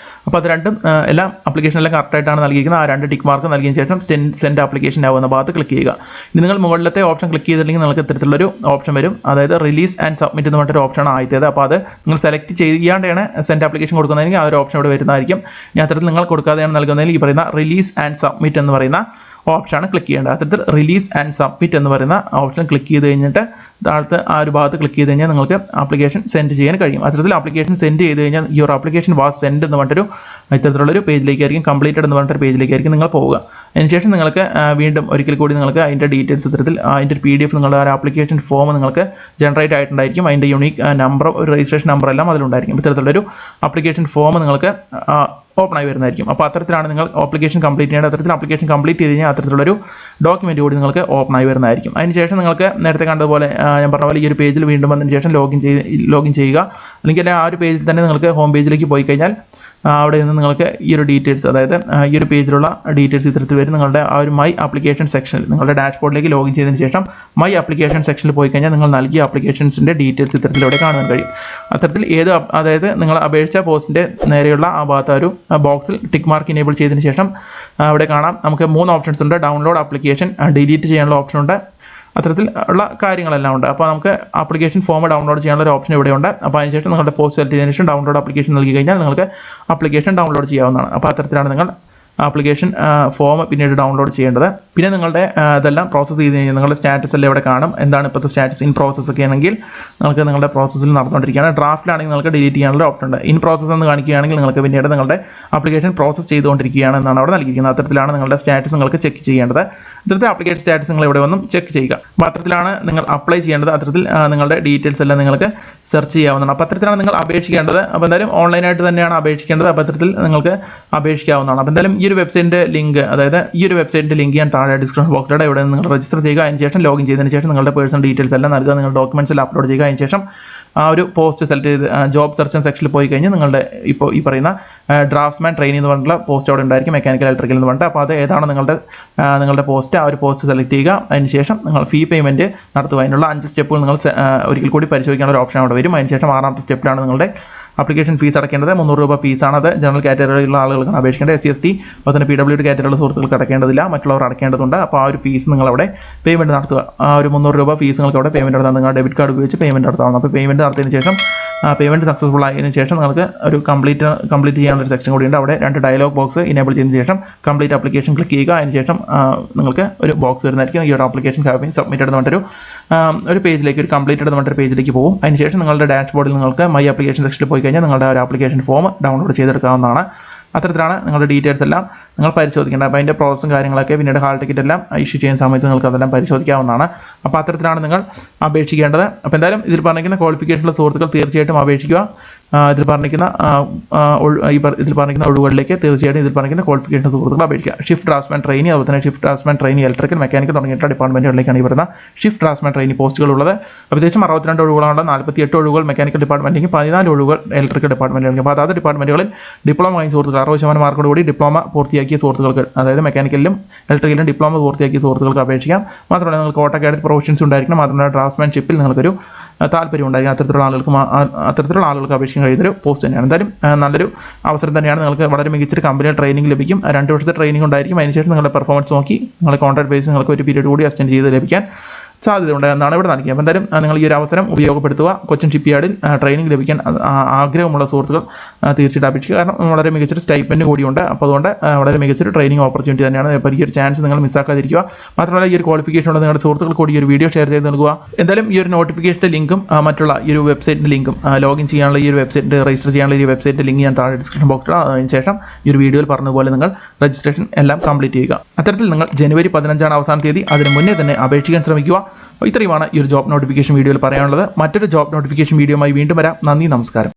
അപ്പോൾ അത് രണ്ടും എല്ലാം ആപ്ലിക്കേഷനെല്ലാം കറക്റ്റായിട്ടാണ് നൽകിയിരിക്കുന്നത്. ആ 2 ടിക്ക് മാർക്ക് നൽകിയതിന് ശേഷം സെൻഡ് ആപ്ലിക്കേഷൻ ആവുന്ന ഭാഗത്ത് ക്ലിക്ക് ചെയ്യുക. ഇനി നിങ്ങൾ മുകളിലത്തെ ഓപ്ഷൻ ക്ലിക്ക് ചെയ്തില്ലെങ്കിൽ നിങ്ങൾക്ക് ഇത്തരത്തിലുള്ളൊരു ഓപ്ഷൻ വരും. അതായത് റിലീസ് ആൻഡ് സബ്മിറ്റ് എന്ന് പറഞ്ഞൊരു ഓപ്ഷനാണ് ആദ്യത്തേത്. അപ്പോൾ അത് നിങ്ങൾ സെലക്ട് ചെയ്യാണ്ടാണ് സെൻഡ് ആപ്ലിക്കേഷൻ കൊടുക്കുന്നതെങ്കിൽ ആ ഒരു ഓപ്ഷൻ ഇവിടെ വരുന്നതായിരിക്കും. ഇനി അത്തരത്തിൽ നിങ്ങൾ കൊടുക്കാതെയാണ് നൽകുന്നതെങ്കിൽ ഈ പറയുന്ന റിലീസ് ആൻഡ് സബ്മിറ്റ് എന്ന് പറയുന്ന ഓപ്ഷനാണ് ക്ലിക്ക് ചെയ്യേണ്ടത്. അത്തരത്തിൽ റിലീസ് ആൻഡ് സബ്മിറ്റ് എന്ന് പറയുന്ന ഓപ്ഷൻ ക്ലിക്ക് ചെയ്ത് കഴിഞ്ഞിട്ട് താഴത്ത് ആ ഒരു ഭാഗത്ത് ക്ലിക്ക് ചെയ്ത് കഴിഞ്ഞാൽ നിങ്ങൾക്ക് ആപ്ലിക്കേഷൻ സെൻഡ് ചെയ്യാൻ കഴിയും. അത്തരത്തിൽ ആപ്ലിക്കേഷൻ സെൻഡ് ചെയ്ത് കഴിഞ്ഞാൽ യുവർ ആപ്ലിക്കേഷൻ വാസ് സെൻഡ് എന്ന് പറഞ്ഞൊരു ഇത്തരത്തിലുള്ളൊരു പേജിലേക്കായിരിക്കും, കംപ്ലീറ്റഡ് എന്ന് പറഞ്ഞൊരു പേജിലേക്കായിരിക്കും നിങ്ങൾ പോവുക. അതിനുശേഷം നിങ്ങൾക്ക് വീണ്ടും ഒരിക്കൽ കൂടി നിങ്ങൾക്ക് അതിൻ്റെ ഡീറ്റെയിൽസ് ഇത്തരത്തിൽ അതിൻ്റെ PDF നിങ്ങളുടെ ആ ആപ്ലിക്കേഷൻ ഫോം നിങ്ങൾക്ക് ജനറേറ്റ് ആയിട്ടുണ്ടായിരിക്കും. അതിൻ്റെ യൂണിക് നമ്പർ, ഒരു രജിസ്ട്രേഷൻ നമ്പർ എല്ലാം അതിലുണ്ടായിരിക്കും. ഇത്തരത്തിലുള്ളൊരു ആപ്ലിക്കേഷൻ ഫോം നിങ്ങൾക്ക് ഓപ്പൺ ആയി വരുന്നതായിരിക്കും. അപ്പോൾ അത്തരത്തിലാണ് നിങ്ങൾ ആപ്ലിക്കേഷൻ കംപ്ലീറ്റ് ചെയ്യേണ്ടത്. അത്തരത്തിൽ ആപ്ലിക്കേഷൻ കംപ്ലീറ്റ് ചെയ്ത് കഴിഞ്ഞാൽ അത്തരത്തിലുള്ളൊരു ഡോക്യുമെൻറ്റ് കൂടി നിങ്ങൾക്ക് ഓപ്പൺ ആയി വരുന്നതായിരിക്കും. അതിനുശേഷം നിങ്ങൾക്ക് നേരത്തെ കണ്ടതുപോലെ ഞാൻ പറഞ്ഞ പോലെ ഈ ഒരു പേജിൽ വീണ്ടും വന്നതിന് ശേഷം ലോഗിൻ ചെയ്യുക. അല്ലെങ്കിൽ ആ ഒരു പേജിൽ തന്നെ നിങ്ങൾക്ക് ഹോം പേജിലേക്ക് പോയി കഴിഞ്ഞാൽ അവിടെ നിന്ന് നിങ്ങൾക്ക് ഈ ഒരു ഡീറ്റെയിൽസ്, അതായത് ഈ ഒരു പേജിലുള്ള ഡീറ്റെയിൽസ് ഇത്തരത്തിൽ വരും. നിങ്ങളുടെ ആ ഒരു മൈ ആപ്ലിക്കേഷൻ സെക്ഷനിൽ നിങ്ങളുടെ ഡാഷ്ബോർഡിലേക്ക് ലോഗിൻ ചെയ്തതിന് ശേഷം മൈ ആപ്ലിക്കേഷൻ സെക്ഷനിൽ പോയി കഴിഞ്ഞാൽ നിങ്ങൾ നൽകിയ ആപ്ലിക്കേഷൻസിൻ്റെ ഡീറ്റെയിൽസ് ഇത്തരത്തിലൂടെ കാണാൻ കഴിയും. അത്തരത്തിൽ അതായത് നിങ്ങൾ അപേക്ഷിച്ച പോസ്റ്റിൻ്റെ നേരെയുള്ള ആ ഭാഗത്ത് ഒരു ബോക്സിൽ ടിക്ക് മാർക്ക് ഇനേബിൾ ചെയ്തതിന് ശേഷം അവിടെ കാണാം നമുക്ക് 3 ഓപ്ഷൻസ് ഉണ്ട്. ഡൗൺലോഡ് ആപ്ലിക്കേഷൻ, ഡിലീറ്റ് ചെയ്യാനുള്ള ഓപ്ഷൻ ഉണ്ട്, അത്തരത്തിൽ ഉള്ള കാര്യങ്ങളെല്ലാം ഉണ്ട്. അപ്പോൾ നമുക്ക് ആപ്ലിക്കേഷൻ ഫോം ഡൗൺലോഡ് ചെയ്യാനുള്ള ഒരു ഓപ്ഷൻ ഇവിടെയുണ്ട്. അപ്പോൾ അതിനുശേഷം നിങ്ങളുടെ പോസ്റ്റ് സെലക്ട് ചെയ്തതിനു ശേഷം ഡൗൺലോഡ് ആപ്ലിക്കേഷൻ നൽകി കഴിഞ്ഞാൽ നിങ്ങൾക്ക് ആപ്ലിക്കേഷൻ ഡൗൺലോഡ് ചെയ്യാവുന്നതാണ്. അപ്പോൾ അത്തരത്തിലാണ് നിങ്ങൾ ആപ്ലിക്കേഷൻ ഫോം പിന്നീട് ഡൗൺലോഡ് ചെയ്യേണ്ടത്. പിന്നെ നിങ്ങളുടെ ഇതെല്ലാം പ്രോസസ്സ് ചെയ്ത് കഴിഞ്ഞാൽ നിങ്ങളുടെ സ്റ്റാറ്റസ് എല്ലാം ഇവിടെ കാണും. എന്താണ് ഇപ്പോഴത്തെ സ്റ്റാറ്റസ്? ഇൻ പ്രോസസ്സ് ഒക്കെ ആണെങ്കിൽ നിങ്ങൾക്ക് നിങ്ങളുടെ പ്രോസസ്സിൽ നടന്നുകൊണ്ടിരിക്കുകയാണ്. ഡ്രാഫ്റ്റിലാണെങ്കിൽ നിങ്ങൾക്ക് ഡിലീറ്റ് ചെയ്യാനുള്ള ഓപ്ഷൻ ഉണ്ട്. ഇൻ പ്രോസസ്സ് എന്ന് കാണിക്കുകയാണെങ്കിൽ നിങ്ങൾക്ക് പിന്നീട് നിങ്ങളുടെ ആപ്ലിക്കേഷൻ പ്രോസസ്സ് ചെയ്തുകൊണ്ടിരിക്കുകയാണ് എന്നാണ് അവിടെ നൽകിയിരിക്കുന്നത്. അത്തരത്തിലാണ് നിങ്ങളുടെ സ്റ്റാറ്റസ് നിങ്ങൾക്ക് ചെക്ക് ചെയ്യേണ്ടത്. ഇത്തരത്തിൽ ആപ്ലിക്കേഷൻ സ്റ്റാറ്റസ് നിങ്ങൾ ഇവിടെ വന്നും ചെക്ക് ചെയ്യുക. അപ്പോൾ അത്തരത്തിലാണ് നിങ്ങൾ അപ്ലൈ ചെയ്യേണ്ടത്. അത്തരത്തിൽ നിങ്ങളുടെ ഡീറ്റെയിൽസ് എല്ലാം നിങ്ങൾക്ക് സെർച്ച് ചെയ്യാവുന്നതാണ്. അപ്പോൾ അത്തരത്തിലാണ് നിങ്ങൾ അപേക്ഷിക്കേണ്ടത്. അപ്പോൾ എന്തായാലും ഓൺലൈനായിട്ട് തന്നെയാണ് അപേക്ഷിക്കേണ്ടത്. അപ്പോൾ അത്തരത്തിൽ നിങ്ങൾക്ക് അപേക്ഷിക്കാവുന്നതാണ്. അപ്പോൾ എന്തായാലും ഈ ഒരു വെബ്സൈറ്റിൻ്റെ ലിങ്ക്, അതായത് ഈ ഒരു വെബ്സൈറ്റിൻ്റെ ലിങ്ക് ഞാൻ താഴെ ഡിസ്ക്രിപ്ഷൻ ബോക്സിലൂടെ ഇവിടെ നിങ്ങൾ രജിസ്റ്റർ ചെയ്യുക. അതിനുശേഷം ലോഗിൻ ചെയ്തതിന് ശേഷം നിങ്ങളുടെ പേഴ്സണൽ ഡീറ്റെയിൽസ് എല്ലാം നൽകുക, നിങ്ങളുടെ ഡോക്യുമെൻറ്റ്സ് എല്ലാം അപ്ലോഡ് ചെയ്യുക. അതിനുശേഷം ആ ഒരു പോസ്റ്റ് സെലക്ട് ചെയ്ത് ജോബ് സെർച്ച് സെക്ഷനിൽ പോയി കഴിഞ്ഞ് നിങ്ങളുടെ ഇപ്പോൾ ഈ പറയുന്ന ഡ്രാഫ്റ്റ്സ്മാൻ ട്രെയിനിങ് എന്ന് പറഞ്ഞിട്ടുള്ള പോസ്റ്റ് അവിടെ ഉണ്ടായിരിക്കും, മെക്കാനിക്കൽ ഇലക്ട്രിക്കൽ എന്ന് പറഞ്ഞിട്ട്. അപ്പോൾ അത് ഏതാണ് നിങ്ങളുടെ പോസ്റ്റ്, ആ ഒരു പോസ്റ്റ് സെലക്ട് ചെയ്യുക. അതിനുശേഷം നിങ്ങൾ ഫീ പേയ്മെൻറ്റ് നടത്തുക. അതിനുള്ള 5 സ്റ്റെപ്പുകൾ നിങ്ങൾ ഒരിക്കൽ കൂടി പരിശോധിക്കാനുള്ള ഒരു ഓപ്ഷൻ അവിടെ വരും. അതിനുശേഷം 6ാമത്തെ സ്റ്റെപ്പിലാണ് നിങ്ങളുടെ ആപ്ലിക്കേഷൻ ഫീസ് അടയ്ക്കേണ്ടത്. 300 രൂപ ഫീസാണ്. അത് ജനറൽ കാറ്റഗറിയിലുള്ള ആളുകൾക്കാണ് അപേക്ഷിക്കേണ്ടത്. SC/ST അതുപോലെ PWD കാറ്റഗറിയുള്ള സുഹൃത്തുക്കൾക്ക് അടയ്ക്കേണ്ടതില്ല, മറ്റുള്ളവർ അടയ്ക്കേണ്ടതുണ്ട്. അപ്പോൾ ആ ഒരു ഫീസ് നിങ്ങളവിടെ പേയ്മെൻറ്റ് നടത്തുക. ആ ഒരു 300 രൂപ ഫീസ് നിങ്ങൾക്ക് അവിടെ പേയ്മെൻറ്റ് നടത്താം. നിങ്ങൾ ഡെബിറ്റ് കാർഡ് ഉപയോഗിച്ച് പേയ്മെൻറ്റ് നടത്താവുന്ന. അപ്പോൾ പേയ്മെൻറ്റ് നടത്തിയതിന് ശേഷം പേയ്മെൻറ്റ് സക്സസ്ഫുൾ ആയതിനു ശേഷം നിങ്ങൾക്ക് ഒരു കംപ്ലീറ്റ് ചെയ്യാനുള്ള ഒരു സെക്ഷൻ കൂടിയുണ്ട്. അവിടെ 2 ഡയലോഗ് ബോക്സ് ഇനേബിൾ ചെയ്തതിനു ശേഷം കംപ്ലീറ്റ് ആപ്ലിക്കേഷൻ ക്ലിക്ക് ചെയ്യുക. അതിനുശേഷം നിങ്ങൾക്ക് ഒരു ബോക്സ് വരുന്നതായിരിക്കും. ഈ ഒരു ആപ്ലിക്കേഷൻ ഹാവ് ബീൻ സബ്മിറ്റഡ് എന്ന് പറഞ്ഞൊരു ഒരു പേജിലേക്ക്, ഒരു കംപ്ലീറ്റഡ് എന്ന് പറഞ്ഞൊരു പേജിലേക്ക് പോകും. അതിനുശേഷം നിങ്ങളുടെ ഡാഷ്ബോർഡിൽ നിങ്ങൾക്ക് മൈ ആപ്ലിക്കേഷൻ സെക്ഷനിൽ പോയി കഴിഞ്ഞാൽ നിങ്ങളുടെ ഒരു ആപ്ലിക്കേഷൻ ഫോം ഡൗൺലോഡ് ചെയ്തെടുക്കാവുന്നതാണ്. അത്തരത്തിലാണ് നിങ്ങളുടെ ഡീറ്റെയിൽസ് എല്ലാം നിങ്ങൾ പരിശോധിക്കേണ്ടത്. അപ്പോൾ അതിൻ്റെ പ്രോസസ്സും കാര്യങ്ങളൊക്കെ പിന്നീട് ഹാൾ ടിക്കറ്റ് എല്ലാം ഇഷ്യൂ ചെയ്യുന്ന സമയത്ത് നിങ്ങൾക്ക് അതെല്ലാം പരിശോധിക്കാവുന്നതാണ്. അപ്പോൾ അത്തരത്തിലാണ് നിങ്ങൾ അപേക്ഷിക്കേണ്ടത്. അപ്പോൾ എന്തായാലും ഇതിൽ പറഞ്ഞിരിക്കുന്ന ക്വാളിഫിക്കേഷനുള്ള സുഹൃത്തുക്കൾ തീർച്ചയായിട്ടും അപേക്ഷിക്കുക. ഇതിൽ പറഞ്ഞിരിക്കുന്ന ഒഴിവുകളിലേക്ക് തീർച്ചയായിട്ടും ഇതിൽ പറഞ്ഞിരിക്കുന്ന ക്വാളിഫിക്കേഷൻ സുഹൃത്തുക്കൾ അപേക്ഷിക്കുക. ഷിഫ്റ്റ് ഡ്രാഫ്റ്റ്മാൻ ട്രെയിനി, അതുപോലെ തന്നെ shift draughtsman trainee, electrical, mechanical തുടങ്ങിയിട്ടുള്ള ഡിപ്പാർട്ട്മെന്റുകളിലേക്കാണ് ഈ വരുന്ന ഷിഫ്റ്റ് ഡ്രാഫ്റ്റ്മാൻ ട്രെയിനി പോസ്റ്റുകളുള്ളത്. അത്യാവശ്യം 62 ഒഴിവുകളുണ്ട്. 48 ഒഴിവുകൾ മെക്കാനിക്കൽ ഡിപ്പാർട്ട്മെന്റിലേക്ക്, 14 ഒഴിവുകൾ ഇലക്ട്രിക്കൽ ഡിപ്പാർട്ട്മെന്റിലേക്ക്. അപ്പോൾ അതാത് ഡിപ്പാർട്ട്മെന്റുകളിൽ ഡിപ്ലോമ കഴിഞ്ഞ സുഹൃത്തുക്കൾ 60% മാർക്കോട് കൂടി ഡിപ്ലോമ പൂർത്തിയാക്കിയ സുഹൃത്തുക്കൾക്ക്, അതായത് മെക്കാനിക്കലിലും ഇലക്ട്രിക്കലിലും ഡിപ്ലോമ പൂർത്തിയാക്കിയ സുഹൃത്തുക്കൾക്ക് അപേക്ഷിക്കാം. മാത്രമല്ല നിങ്ങൾക്ക് ഓട്ടോകാഡ് പ്രൊഫഷൻസ് ഉണ്ടായിരിക്കണം. മാത്രമല്ല ഡ്രാഫ്റ്റ്മാൻഷിപ്പിൽ നിങ്ങൾക്കൊരു താല്പര്യം ഉണ്ടായിരിക്കും. അത്തരത്തിലുള്ള ആളുകൾക്ക് അപേക്ഷിക്കാൻ കഴിയുന്നൊരു പോസ്റ്റ് തന്നെയാണ്. എന്തായാലും നല്ലൊരു അവസരം തന്നെയാണ്. നിങ്ങൾക്ക് വളരെ മികച്ചൊരു കമ്പനിയിൽ ട്രെയിനിങ് ലഭിക്കും. 2 വർഷത്തെ ട്രെയിനിങ് ഉണ്ടായിരിക്കും. അതിനുശേഷം നിങ്ങളുടെ പെർഫോമൻസ് നോക്കി നിങ്ങളുടെ കോൺട്രാക്ട് ബേസിൽ നിങ്ങൾക്ക് ഒരു പീരീഡ് കൂടി എക്സ്റ്റെൻഡ് ചെയ്ത് ലഭിക്കാൻ സാധ്യതയുണ്ട് എന്നാണ് ഇവിടെ നൽകിയത്. അപ്പോൾ എന്തായാലും നിങ്ങൾ ഈ ഒരു അവസരം ഉപയോഗപ്പെടുത്തുക. കൊച്ചിൻ ഷിപ്പ്യാർഡിൽ ട്രെയിനിങ് ലഭിക്കാൻ ആഗ്രഹമുള്ള സുഹൃത്തുക്കൾ തീർച്ചയായിട്ടും അപേക്ഷിക്കുക. കാരണം വളരെ മികച്ചൊരു സ്റ്റൈപ്പൻഡ് കൂടിയുണ്ട്. അപ്പോൾ അതുകൊണ്ട് വളരെ മികച്ചൊരു ട്രെയിനിങ് ഓപ്പർച്യൂണിറ്റി തന്നെയാണ്. അപ്പോൾ ഈ ഒരു ചാൻസ് നിങ്ങൾ മിസ്സാക്കാതിരിക്കുക. മാത്രമല്ല ഈ ഒരു ക്വാളിഫിക്കേഷൻ ഉള്ള നിങ്ങളുടെ സുഹൃത്തുക്കൾ കൂടി ഈ ഒരു വീഡിയോ ഷെയർ ചെയ്ത് നൽകുക. എന്തായാലും ഈ ഒരു നോട്ടിഫിക്കേഷൻ്റെ ലിങ്കും മറ്റുള്ള ഈ ഒരു വെബ്സൈറ്റിൻ്റെ ലിങ്കും ലോഗിൻ ചെയ്യാനുള്ള ഈ ഒരു വെബ്സൈറ്റ് രജിസ്റ്റർ ചെയ്യാനുള്ള ഈ വെബ്സൈറ്റിൻ്റെ ലിങ്ക് ഞാൻ താഴെ ഡിസ്ക്രിപ്ഷൻ ബോക്സിൽ, അതിനുശേഷം ഈ ഒരു വീഡിയോയിൽ പറഞ്ഞതുപോലെ നിങ്ങൾ രജിസ്ട്രേഷൻ എല്ലാം കംപ്ലീറ്റ് ചെയ്യുക. അത്തരത്തിൽ നിങ്ങൾ ജനുവരി 15 അവസാന തീയതി, അതിന് മുന്നേ തന്നെ അപേക്ഷിക്കാൻ ശ്രമിക്കുക. ഇത്രയുമാണ് ഈ ഒരു ജോബ് നോട്ടിഫിക്കേഷൻ വീഡിയോയിൽ പറയാനുള്ളത്. മറ്റൊരു ജോബ് നോട്ടിഫിക്കേഷൻ വീഡിയോയുമായി വീണ്ടും വരാം. നന്ദി, നമസ്കാരം.